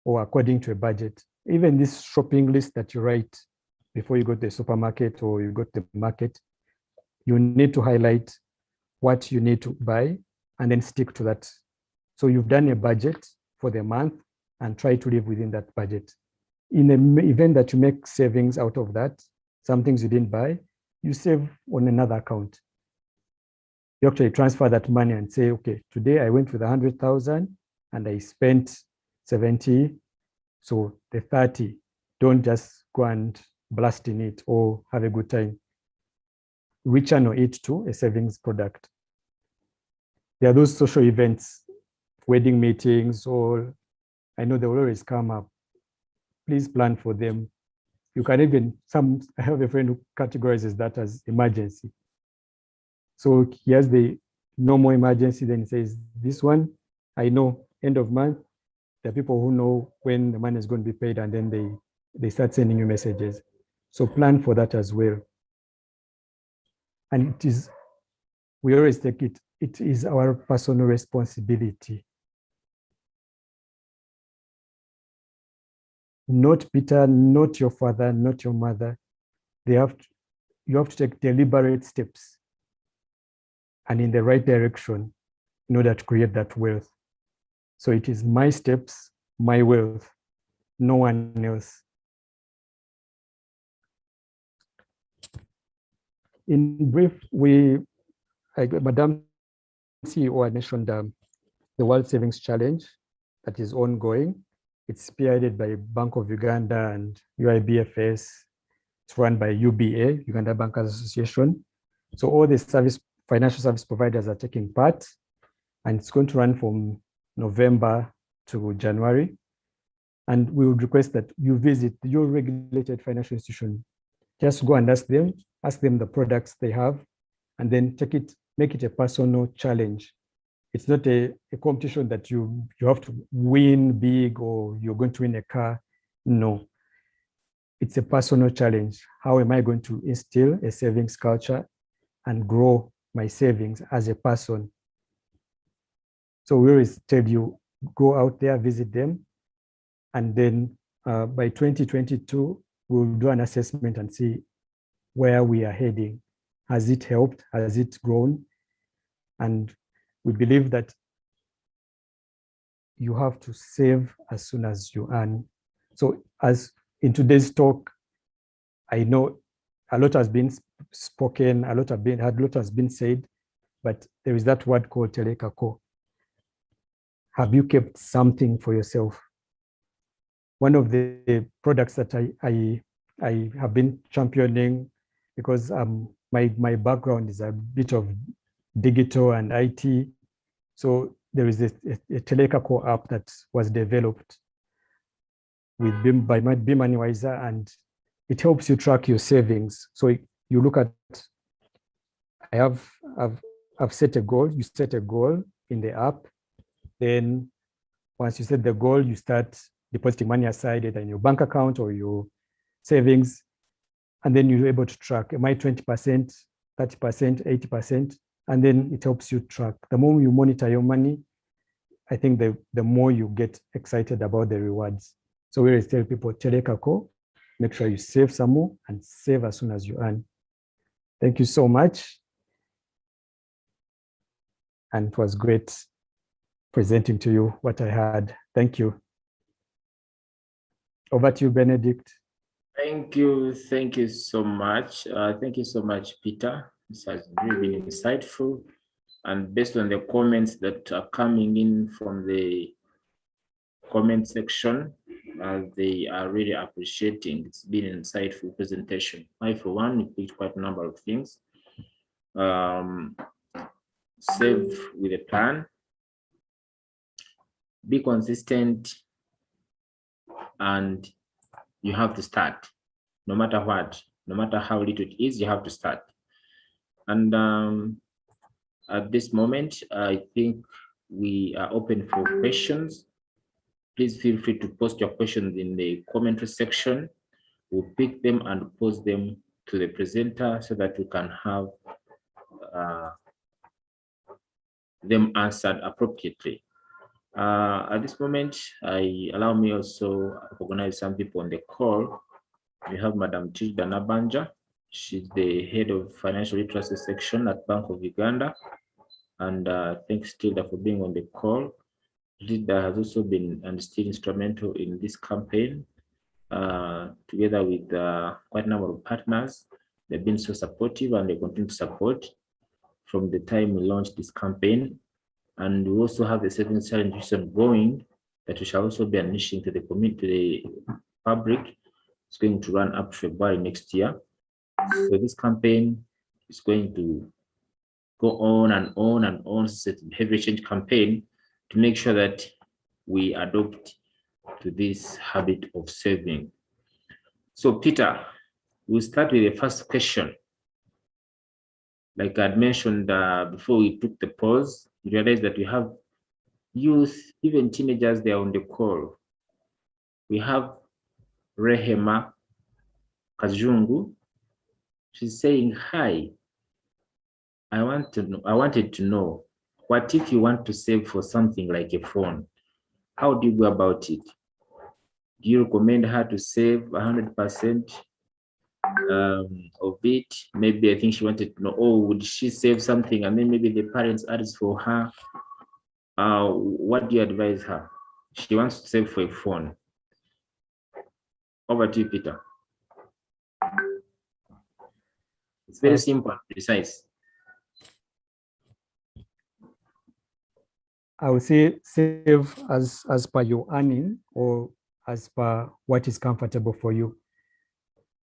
D: or according to a budget. Even this shopping list that you write before you go to the supermarket or you go to the market, you need to highlight what you need to buy and then stick to that. So you've done a budget for the month and try to live within that budget. In the event that you make savings out of that, some things you didn't buy, you save on another account. You actually transfer that money and say, okay, today I went with 100,000 and I spent 70. So the 30, don't just go and blast in it or have a good time. Rechannel it to a savings product. There are those social events, wedding meetings, or I know they will always come up. Please plan for them. You can even, I have a friend who categorizes that as emergency. So he has the normal emergency, then he says, this one, I know end of month, there are people who know when the money is going to be paid, and then they start sending you messages. So plan for that as well. And we always take it is our personal responsibility. Not Peter, not your father, not your mother. You have to take deliberate steps and in the right direction in order to create that wealth. So it is my steps, my wealth, no one else. In brief, Madam CEO had mentioned the World Savings Challenge that is ongoing. It's spearheaded by Bank of Uganda and UIBFS. It's run by UBA, Uganda Bankers Association. So all the financial service providers are taking part, and it's going to run from November to January. And we would request that you visit your regulated financial institution. Just go and ask them the products they have, and then make it a personal challenge. It's not a competition that you have to win big or you're going to win a car. No, it's a personal challenge. How am I going to instill a savings culture and grow my savings as a person? So we always tell you, go out there, visit them, and then by 2022, we'll do an assessment and see where we are heading. Has it helped? Has it grown? And we believe that you have to save as soon as you earn. So as in today's talk, I know a lot has been spoken, a lot has been said, but there is that word called telekako. Have you kept something for yourself? One of the products that I have been championing, because my background is a bit of digital and IT. So there is a telekako app that was developed with by BeMoneyWiser, and it helps you track your savings. So you look at, I've set a goal. You set a goal in the app. Then once you set the goal, you start depositing money aside, either in your bank account or your savings. And then you're able to track, am I 20%, 30%, 80%? And then it helps you track. The more you monitor your money, I think the more you get excited about the rewards. So we always tell people, telekako, make sure you save some more and save as soon as you earn. Thank you so much. And it was great presenting to you what I had. Thank you. Over to you, Benedict.
C: Thank you so much. Thank you so much, Peter. This has really been insightful. And based on the comments that are coming in from the comment section, they are really appreciating. It's been an insightful presentation. I, for one, picked quite a number of things. Save with a plan. Be consistent, and you have to start. No matter what, no matter how little it is, you have to start. And at this moment, I think we are open for questions. Please feel free to post your questions in the commentary section. We'll pick them and post them to the presenter so that we can have them answered appropriately. At this moment, allow me also to recognize some people on the call. We have Madam Tilda Nabanja. She's the head of financial literacy section at Bank of Uganda. And thanks Tilda for being on the call. Tilda has also been and still instrumental in this campaign, together with quite a number of partners. They've been so supportive and they continue to support from the time we launched this campaign. And we also have the savings challenge which is ongoing that we shall also be unleashing to the community, to the public. It's going to run up February next year. So this campaign is going to go on and on and on. It's a behavior change campaign to make sure that we adopt to this habit of saving. So Peter, we'll start with the first question. Like I had mentioned before we took the pause, we realized that we have youth, even teenagers, they are on the call. We have Rehema Kazungu. She's saying, hi, I wanted to know, what if you want to save for something like a phone? How do you go about it? Do you recommend her to save 100% of it? Maybe I think she wanted to know, oh, would she save something and then maybe the parents add it for her? What do you advise her? She wants to save for a phone. Over to you, Peter. It's very simple and precise.
D: I would say save as per your earning or as per what is comfortable for you.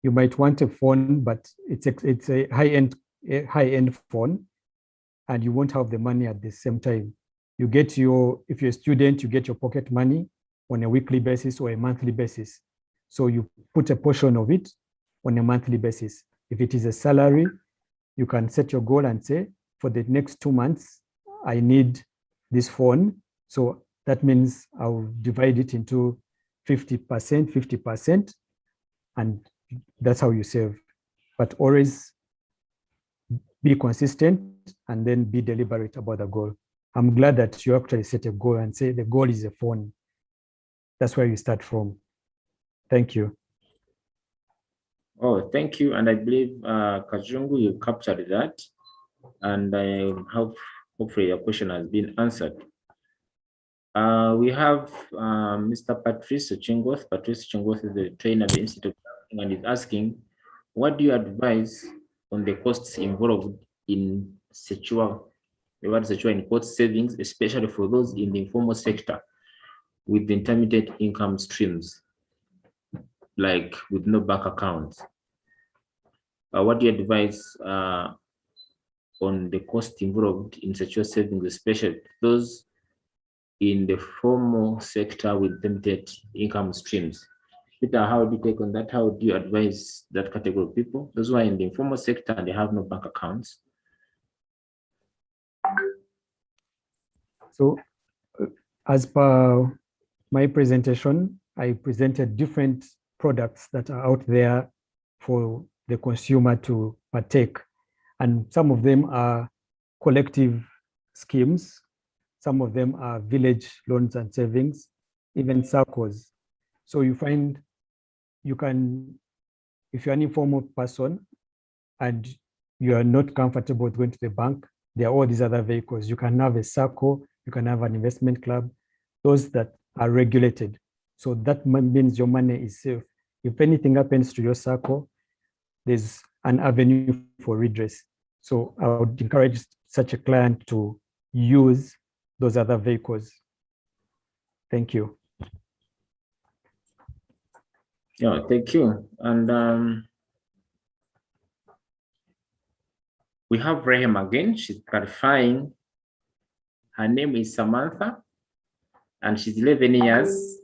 D: You might want a phone, but it's a high-end phone, and you won't have the money at the same time. You get if you're a student, you get your pocket money on a weekly basis or a monthly basis. So you put a portion of it on a monthly basis. If it is a salary, you can set your goal and say, for the next 2 months, I need this phone. So that means I'll divide it into 50%, and that's how you save. But always be consistent and then be deliberate about the goal. I'm glad that you actually set a goal and say the goal is a phone. That's where you start from. Thank you.
C: Oh, thank you. And I believe, Kazungu, you captured that. And I hope hopefully your question has been answered. We have Mr. Patrice Chingoth. Patrice Chingoth is the trainer at the Institute of and is asking, what do you advise on the costs involved in secure in quote savings, especially for those in the informal sector with intermittent income streams, like with no bank accounts? What do you advise on the cost involved in secure savings, especially those in the formal sector with limited income streams? Peter, how do you take on that? How do you advise that category of people? Those who are in the informal sector and they have no bank accounts.
D: So as per my presentation, I presented different products that are out there for the consumer to partake. And some of them are collective schemes. Some of them are village loans and savings, even SACCOs. So you find you can, if you're an informal person and you are not comfortable with going to the bank, there are all these other vehicles. You can have a SACCO, you can have an investment club, those that are regulated. So that means your money is safe. If anything happens to your SACCO, there's an avenue for redress. So I would encourage such a client to use those other vehicles. Thank you.
C: Yeah, thank you. And we have Rehema again. She's clarifying. Her name is Samantha, and she's 11 years,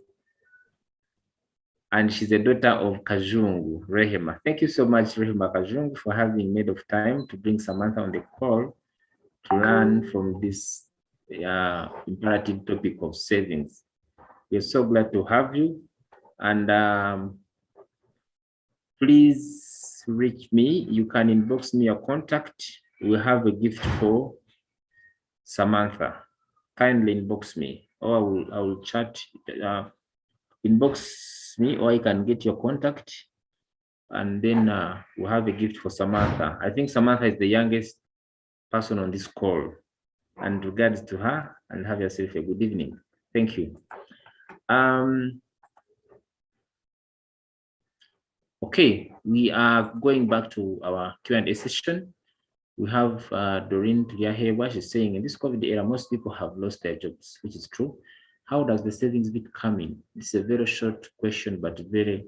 C: and she's a daughter of Kazungu, Rehema. Thank you so much, Rehema Kazungu, for having made of time to bring Samantha on the call to learn from this imperative topic of savings. We're so glad to have you. And please reach me. You can inbox me your contact. We have a gift for Samantha, kindly inbox me, or I will chat, inbox me, or I can get your contact, and then we'll have a gift for Samantha. I think Samantha is the youngest person on this call, and regards to her, and have yourself a good evening. Thank you. Okay, we are going back to our Q&A session. We have Doreen Tuyahewa. She's saying, in this COVID era, most people have lost their jobs, which is true. How does the savings bit come in? It's a very short question, but very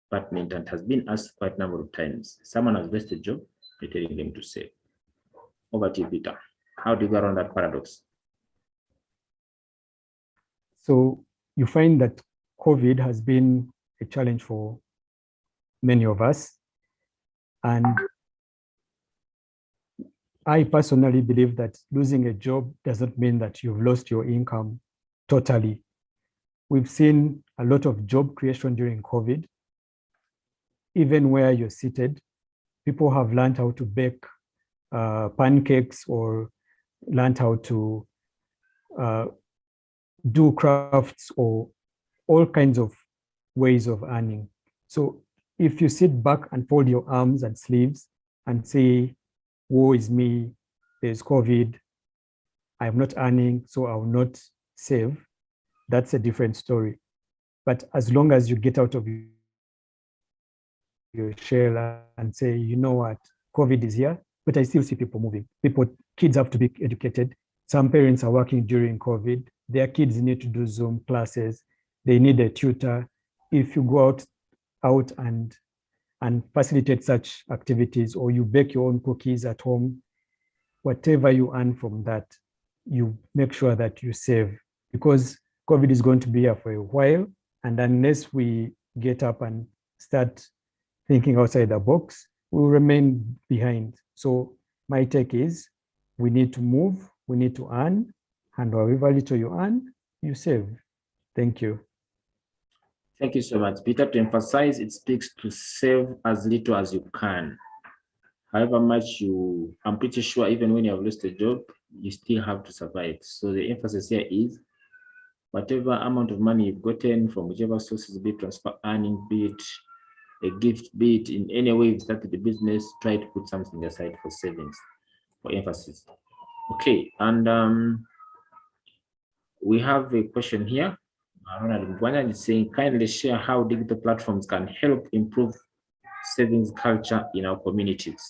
C: pertinent, and has been asked quite a number of times. Someone has lost a job, you're telling them to save. Over to you, Peter. How do you go around that paradox?
D: So you find that COVID has been a challenge for many of us. And I personally believe that losing a job doesn't mean that you've lost your income totally. We've seen a lot of job creation during COVID. Even where you're seated, people have learned how to bake pancakes, or learned how to do crafts, or all kinds of ways of earning. So if you sit back and fold your arms and sleeves and say, woe is me, there's COVID, I'm not earning, so I will not save, that's a different story. But as long as you get out of your shell and say, you know what, COVID is here, but I still see people moving. Kids have to be educated. Some parents are working during COVID. Their kids need to do Zoom classes. They need a tutor. If you go out and facilitate such activities, or you bake your own cookies at home, whatever you earn from that, you make sure that you save, because COVID is going to be here for a while. And unless we get up and start thinking outside the box, we'll remain behind. So my take is, we need to move, we need to earn, and however little you earn, you save. Thank you.
C: Thank you so much, Peter. To emphasize, it speaks to save as little as you can. However much I'm pretty sure even when you have lost a job, you still have to survive. So the emphasis here is, whatever amount of money you've gotten from whichever sources, be it transfer earning, be it a gift, be it in any way you've started the business, try to put something aside for savings, for emphasis. Okay, and we have a question here. Ronald Mbwana is saying, kindly share how digital platforms can help improve savings culture in our communities.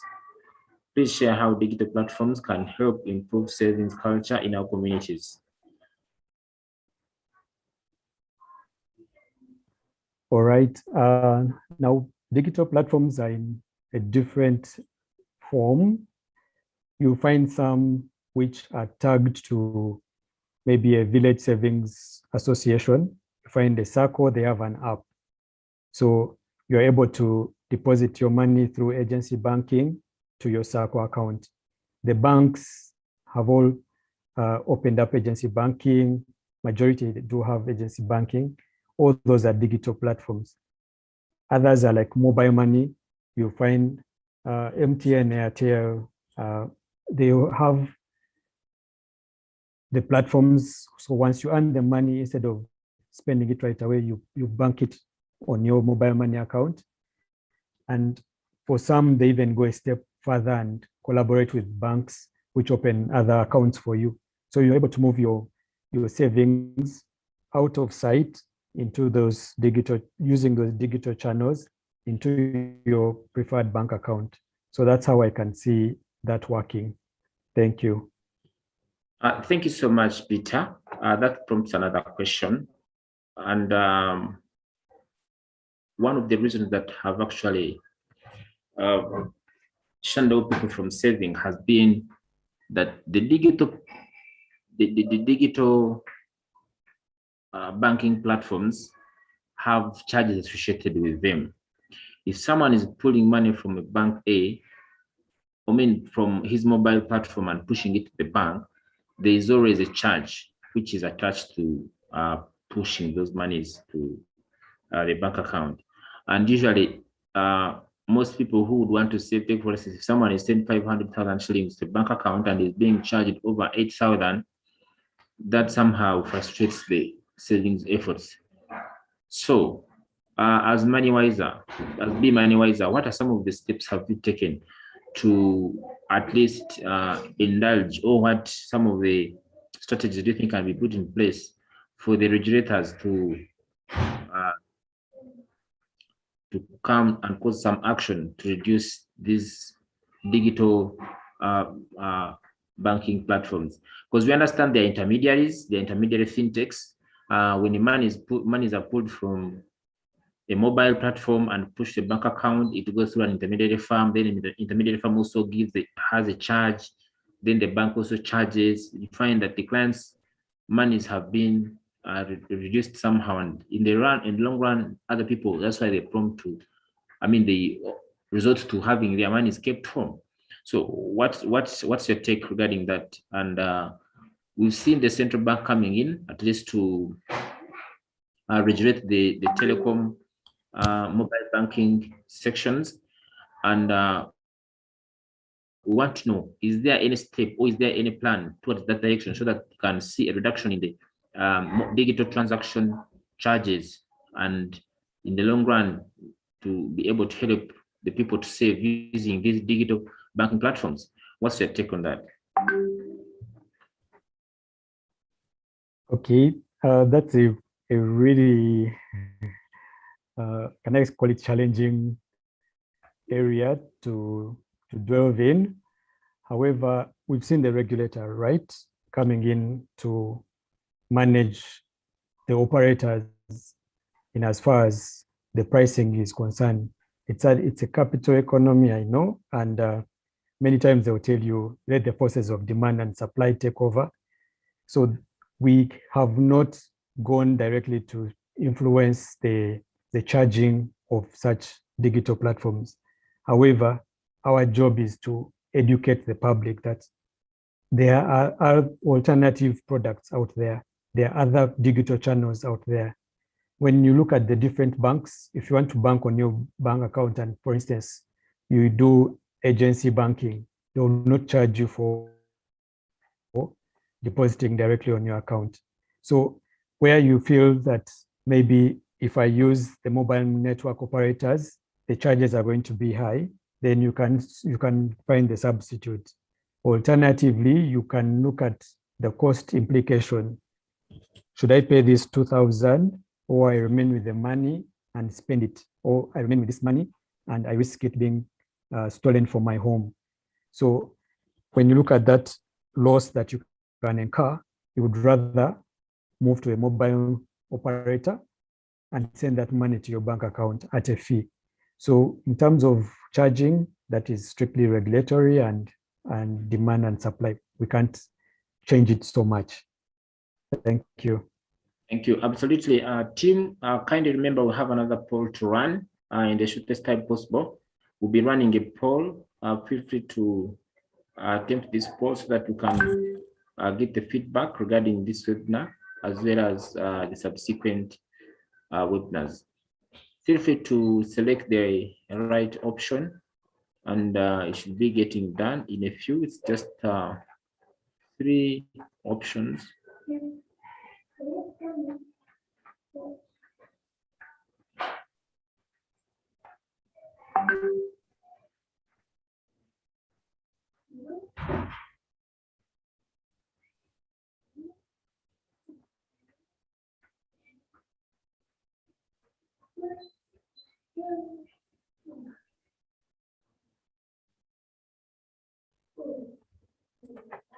C: Please share how digital platforms can help improve savings culture in our communities.
D: All right. Now, digital platforms are in a different form. You'll find some which are tagged to maybe a village savings association. You find a SACCO, they have an app. So you're able to deposit your money through agency banking to your SACCO account. The banks have all opened up agency banking. Majority do have agency banking. All those are digital platforms. Others are like mobile money. You'll find MTN, Airtel, they have the platforms. So once you earn the money, instead of spending it right away, you bank it on your mobile money account. And for some, they even go a step further and collaborate with banks, which open other accounts for you. So you're able to move your savings out of sight into those digital, using those digital channels into your preferred bank account. So that's how I can see that working. Thank you.
C: Thank you so much, Peter. That prompts another question. And one of the reasons that have actually shunned out people from saving has been that the digital banking platforms have charges associated with them. If someone is pulling money from a bank A, from his mobile platform and pushing it to the bank, there is always a charge which is attached to pushing those monies to the bank account. And usually most people who would want to save, take for instance, if someone is sending 500,000 shillings to the bank account and is being charged over 8,000, that somehow frustrates the savings efforts. So, as MoneyWiser, as Be MoneyWiser, what are some of the steps have you taken to at least indulge, or what some of the strategies do you think can be put in place for the regulators to come and cause some action to reduce these digital banking platforms? Because we understand they're intermediaries, they're intermediary fintechs. When the monies are pulled from a mobile platform and push the bank account, it goes through an intermediary firm. Then the intermediary firm also has a charge. Then the bank also charges. You find that the clients' monies have been reduced somehow, and in the long run, other people, that's why they prompt to, they resort to having their monies kept home. So what's your take regarding that? And we've seen the central bank coming in at least to regulate the telecom mobile banking sections, and we want to know, is there any step or is there any plan towards that direction so that you can see a reduction in the digital transaction charges, and in the long run to be able to help the people to save using these digital banking platforms? What's your take on that?
D: Okay, that's a really, can I call it, challenging area to delve in. However, we've seen the regulator, right, coming in to manage the operators in as far as the pricing is concerned. It's a capital economy, I know, and many times they will tell you, let the forces of demand and supply take over. So we have not gone directly to influence the charging of such digital platforms. However, our job is to educate the public that there are alternative products out there. There are other digital channels out there. When you look at the different banks, if you want to bank on your bank account, and for instance, you do agency banking, they will not charge you for depositing directly on your account. So where you feel that maybe if I use the mobile network operators, the charges are going to be high, then you can find the substitute. Alternatively, you can look at the cost implication. Should I pay this 2,000, or I remain with the money and spend it, or I remain with this money and I risk it being stolen from my home? So when you look at that loss that you can incur, you would rather move to a mobile operator and send that money to your bank account at a fee. So in terms of charging, that is strictly regulatory and demand and supply. We can't change it so much. Thank you.
C: Thank you. Absolutely. Team, kindly remember we have another poll to run in the shortest time possible. We'll be running a poll. Feel free to attempt this poll so that we can get the feedback regarding this webinar, as well as the subsequent webinars. Feel free to select the right option, and it should be getting done in a few. It's just 3 options.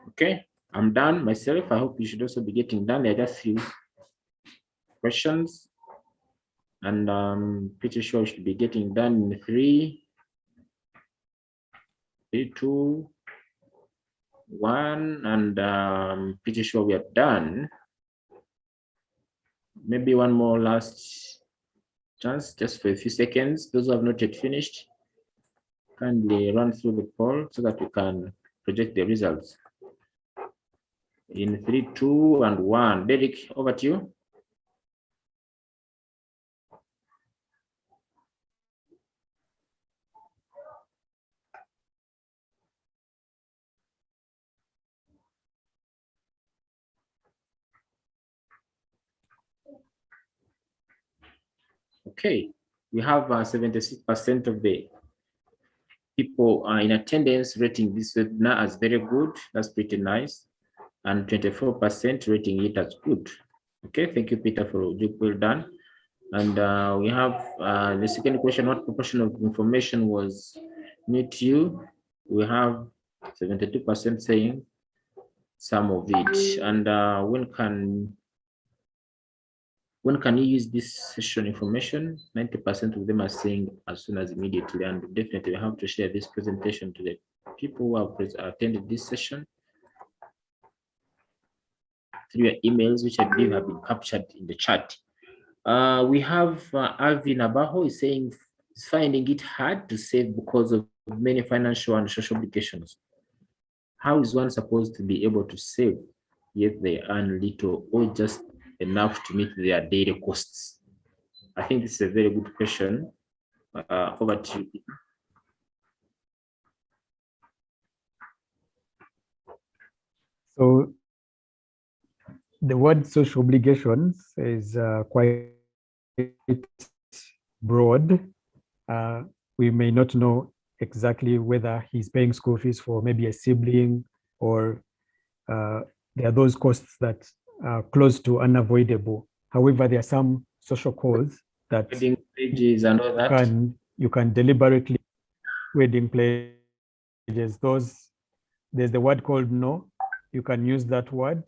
C: Okay, I'm done myself. I hope you should also be getting done. There are just a few questions, and I'm pretty sure we should be getting done in 3, 2, 1, and I'm pretty sure we are done. Maybe one more last chance, just for a few seconds. Those who have not yet finished, kindly run through the poll so that we can project the results. In 3, 2, and 1. Derek, over to you. Okay, we have 76% of the people in attendance rating this webinar as very good. That's pretty nice. And 24% rating it as good. Okay, thank you, Peter, for your job well done. And we have the second question, what proportion of information was new to you? We have 72% saying some of it. And when can you use this session information? 90% of them are saying as soon as immediately, and definitely we have to share this presentation to the people who have attended this session through your emails, which I believe have been captured in the chat. We have Alvin Abajo is saying he's finding it hard to save because of many financial and social obligations. How is one supposed to be able to save yet they earn little or just enough to meet their daily costs? I think this is a very good question. Over to you.
D: So the word social obligations is quite broad. We may not know exactly whether he's paying school fees for maybe a sibling, or there are those costs that are close to unavoidable. However, there are some social costs that
C: Wedding pages and all that.
D: you can deliberately, wedding pledges, those, there's the word called no, you can use that word,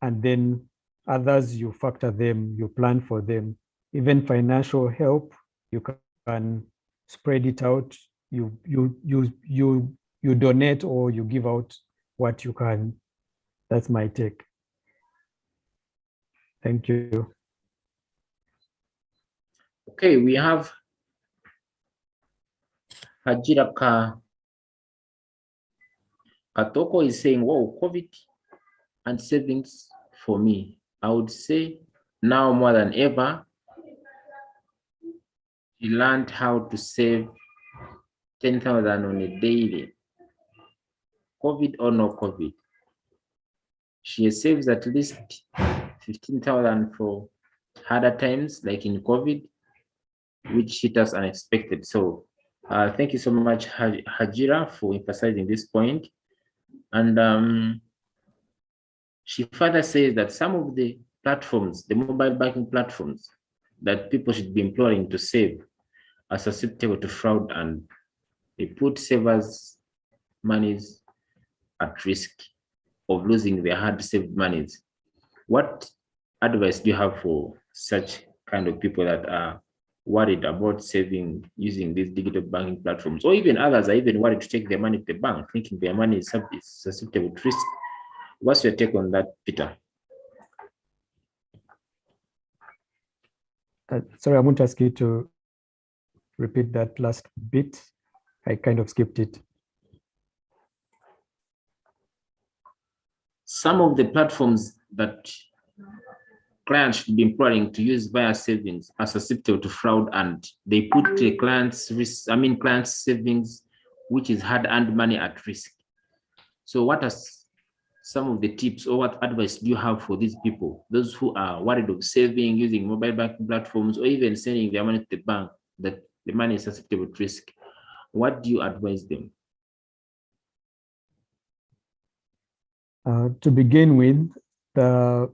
D: and then others you factor them, you plan for them. Even financial help, you can spread it out, you donate or you give out what you can. That's my take. Thank you.
C: Okay, we have Hajira Katoko is saying, whoa, COVID and savings for me. I would say now more than ever, she learned how to save 10,000 on a daily. COVID or no COVID. She saves at least 15,000 for harder times, like in COVID, which hit us unexpected. So thank you so much, Hajira, for emphasizing this point. And she further says that some of the platforms, the mobile banking platforms that people should be employing to save are susceptible to fraud, and they put savers' monies at risk of losing their hard saved monies. What advice do you have for such kind of people that are worried about saving using these digital banking platforms, or even others are even worried to take their money to the bank, thinking their money is susceptible to risk? What's your take on that, Peter?
D: Sorry, I won't ask you to repeat that last bit. I kind of skipped it.
C: Some of the platforms that clients should be employing to use via savings are susceptible to fraud, and they put the client's savings, which is hard-earned money, at risk. So what are some of the tips, or what advice do you have for these people, those who are worried of saving using mobile banking platforms, or even sending their money to the bank, that the money is susceptible to risk? What do you advise them?
D: To begin with, the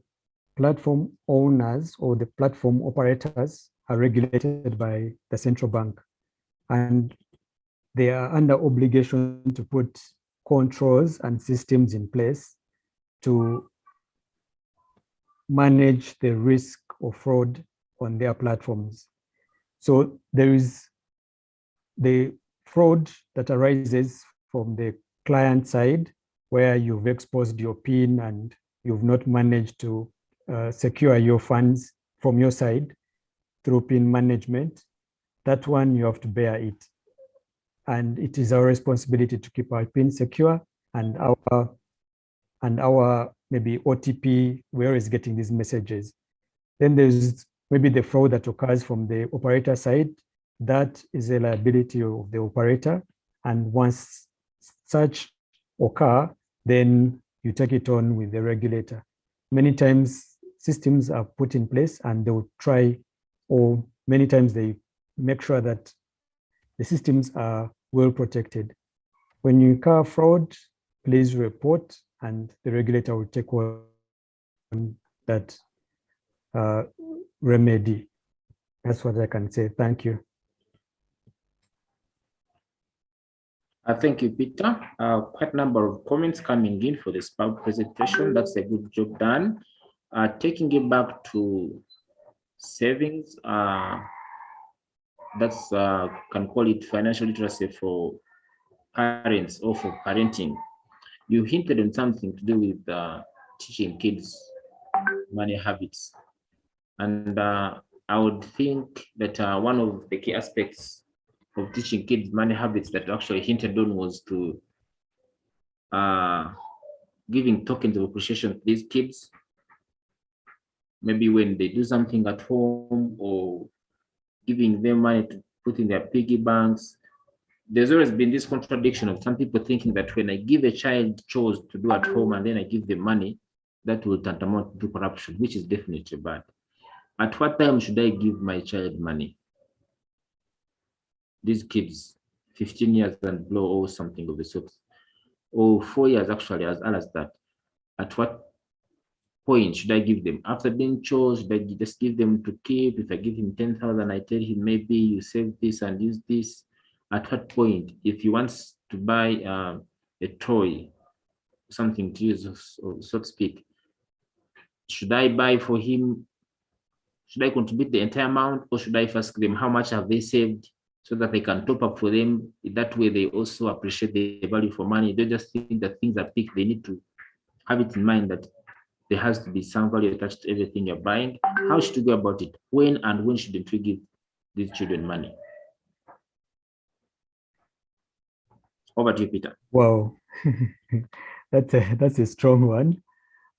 D: platform owners or the platform operators are regulated by the central bank, and they are under obligation to put controls and systems in place to manage the risk of fraud on their platforms. So there is the fraud that arises from the client side, where you've exposed your PIN and you've not managed to secure your funds from your side through PIN management. That one, you have to bear it. And it is our responsibility to keep our PIN secure, and our maybe OTP, where is getting these messages. Then there's maybe the fraud that occurs from the operator side. That is a liability of the operator. And once such occur, then you take it on with the regulator. Many times systems are put in place and they will try, or many times they make sure that the systems are well protected. When you incur fraud, please report, and the regulator will take on that remedy. That's what I can say. Thank you.
C: Thank you, Peter. Quite a number of comments coming in for this presentation. That's a good job done. Taking it back to savings, that's can call it financial literacy for parents or for parenting. You hinted on something to do with teaching kids money habits. And I would think that one of the key aspects of teaching kids money habits that actually hinted on was to giving tokens of appreciation to these kids. Maybe when they do something at home, or giving them money to put in their piggy banks. There's always been this contradiction of some people thinking that when I give a child chores to do at home and then I give them money, that will tantamount to corruption, which is definitely bad. At what time should I give my child money? These kids, 15 years and below, or something of the sort, or 4 years actually, as well as that. At what point should I give them? After doing chores, should I just give them to keep? If I give him 10,000, I tell him maybe you save this and use this. At what point, if he wants to buy a toy, something to use, so to speak, should I buy for him? Should I contribute the entire amount, or should I ask them how much have they saved so that they can top up for them? That way they also appreciate the value for money. They just think that things are big. They need to have it in mind that there has to be some value attached to everything you're buying. How should you go about it? When and when shouldn't we give these children money? Over to you, Peter.
D: Wow, that's a strong one.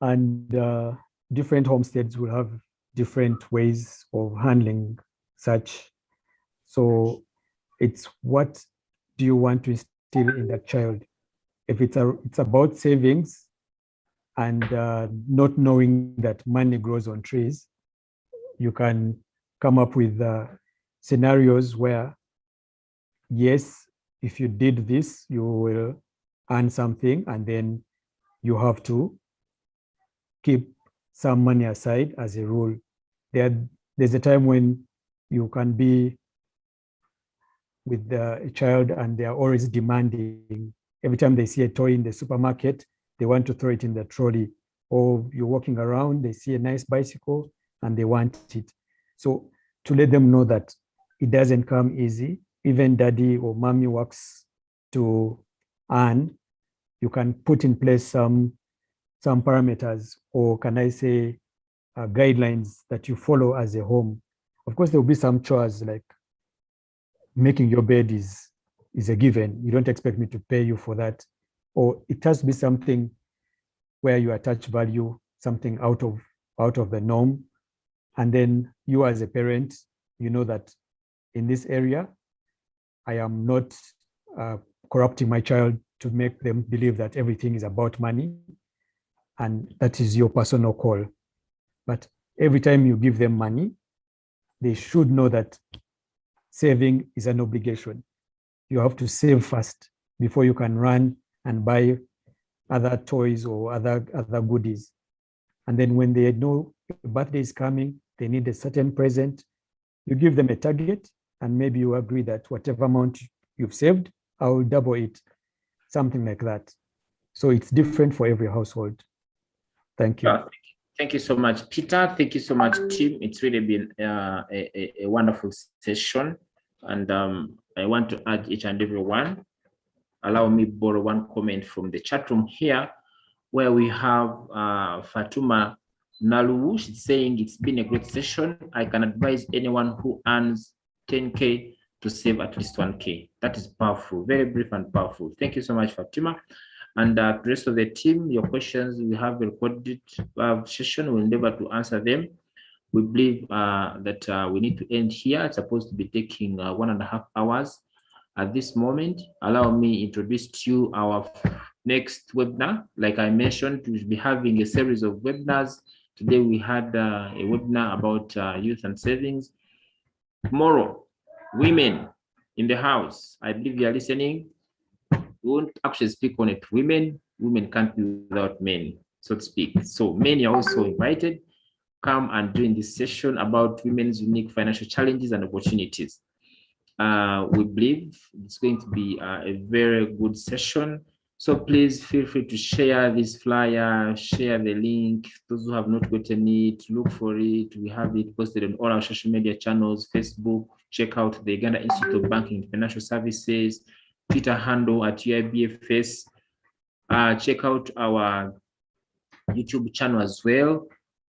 D: And different homesteads will have different ways of handling such. So it's what do you want to instill in that child? If it's about savings and not knowing that money grows on trees, you can come up with scenarios where, yes, if you did this, you will earn something, and then you have to keep some money aside as a rule. There's a time when you can be with a child and they are always demanding. Every time they see a toy in the supermarket, they want to throw it in the trolley. Or you're walking around, they see a nice bicycle and they want it. So to let them know that it doesn't come easy, even daddy or mommy works to earn, you can put in place some parameters, or can I say guidelines that you follow as a home. Of course, there will be some chores like making your bed is a given. You don't expect me to pay you for that. Or it has to be something where you attach value, something out of the norm. And then you as a parent, you know that in this area, I am not corrupting my child to make them believe that everything is about money, and that is your personal call. But every time you give them money, they should know that saving is an obligation. You have to save first before you can run and buy other toys or other goodies. And then when they know your birthday is coming, they need a certain present, you give them a target, and maybe you agree that whatever amount you've saved, I will double it, something like that. So it's different for every household. Thank you.
C: Thank you so much, Peter. Thank you so much, Tim. It's really been a wonderful session. And I want to urge each and every one, allow me to borrow one comment from the chat room here, where we have Fatuma Nalu. She's saying it's been a great session. I can advise anyone who earns 10K to save at least 1K. That is powerful, very brief and powerful. Thank you so much, Fatima. And the rest of the team, your questions, we have a recorded session. We'll endeavor to answer them. We believe that we need to end here. It's supposed to be taking 1.5 hours. At this moment, allow me to introduce to you our next webinar. Like I mentioned, we'll be having a series of webinars. Today we had a webinar about youth and savings. Tomorrow, women in the house, I believe you are listening. We won't actually speak on it. Women can't be without men, so to speak. So men are also invited. Come and join this session about women's unique financial challenges and opportunities. We believe it's going to be a very good session. So please feel free to share this flyer, share the link. Those who have not gotten it, look for it. We have it posted on all our social media channels, Facebook. Check out the Uganda Institute of Banking and Financial Services, Twitter handle at UIBFS. Check out our YouTube channel as well.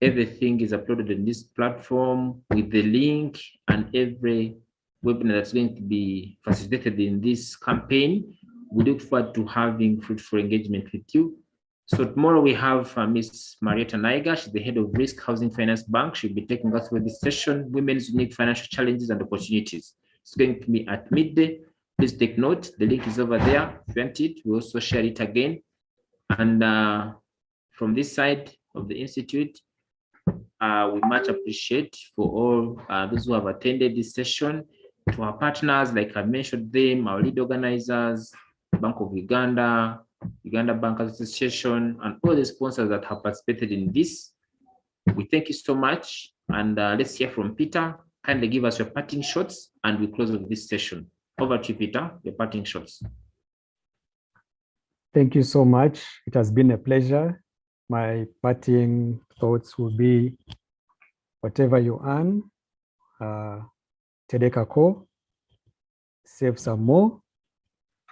C: Everything is uploaded on this platform with the link, and every webinar that's going to be facilitated in this campaign. We look forward to having fruitful engagement with you. So tomorrow we have Ms. Marietta Naiga. She's the head of Risk Housing Finance Bank. She'll be taking us through this session, Women's Unique Financial Challenges and Opportunities. It's going to be at midday. Please take note. The link is over there. If you want it, we'll also share it again. And from this side of the Institute, we much appreciate for all those who have attended this session. To our partners, like I mentioned them, our lead organizers, Bank of Uganda, Uganda Bankers Association, and all the sponsors that have participated in this. We thank you so much. And let's hear from Peter. Kindly give us your parting shots, and we close with this session. Over to you, Peter, your parting shots.
D: Thank you so much. It has been a pleasure. My parting thoughts will be, whatever you earn, Tedeka ko, save some more,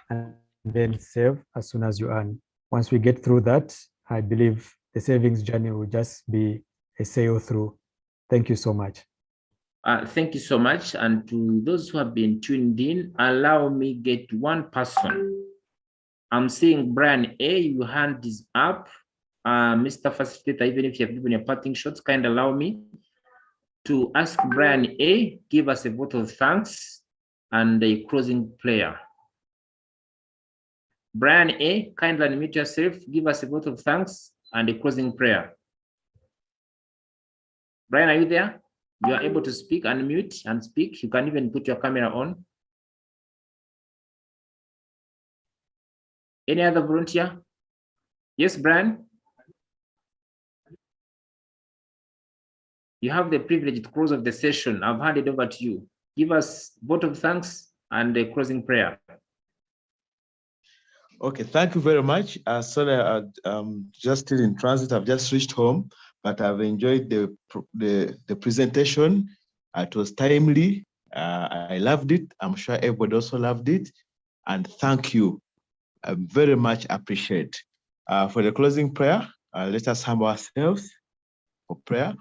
D: and then save as soon as you earn. Once we get through that, I believe the savings journey will just be a sail through. Thank you so much.
C: Thank you so much. And to those who have been tuned in, allow me get one person. I'm seeing Brian A, your hand is up. Mr. Facilitator, even if you have given your parting shots, kind of allow me to ask Brian A, give us a vote of thanks and a closing prayer. Brian A, kindly unmute yourself, give us a vote of thanks and a closing prayer. Brian, are you there? You are able to speak, unmute and speak. You can even put your camera on. Any other volunteer? Yes, Brian? You have the privilege to close of the session. I've handed over to you. Give us vote of thanks and a closing prayer.
F: Okay, thank you very much. Sorry, I'm just still in transit. I've just reached home, but I've enjoyed the presentation. It was timely. I loved it. I'm sure everybody also loved it. And thank you. I very much appreciate. For the closing prayer, let us humble ourselves for prayer.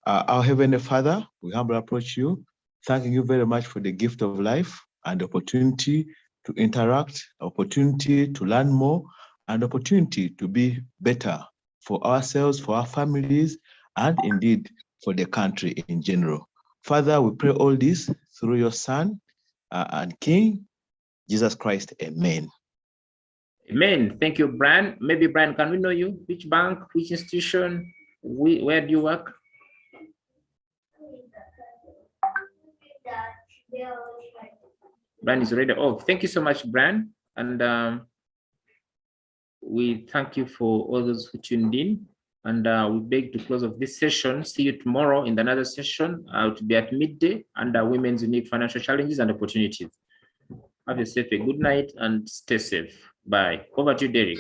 F: Our Heavenly Father, we humbly approach you, thanking you very much for the gift of life and opportunity to interact, opportunity to learn more, and opportunity to be better for ourselves, for our families, and indeed for the country in general. Father, we pray all this through your Son and King, Jesus Christ. Amen.
C: Amen. Thank you, Brian. Maybe, Brian, can we know you? Which bank, which institution, where do you work? Brian is already off. Thank you so much, Brian. And we thank you for all those who tuned in. And we beg to close of this session. See you tomorrow in another session. To be at midday under Women's Unique Financial Challenges and Opportunities. Have yourself a good night and stay safe. Bye. Over to you, Derek.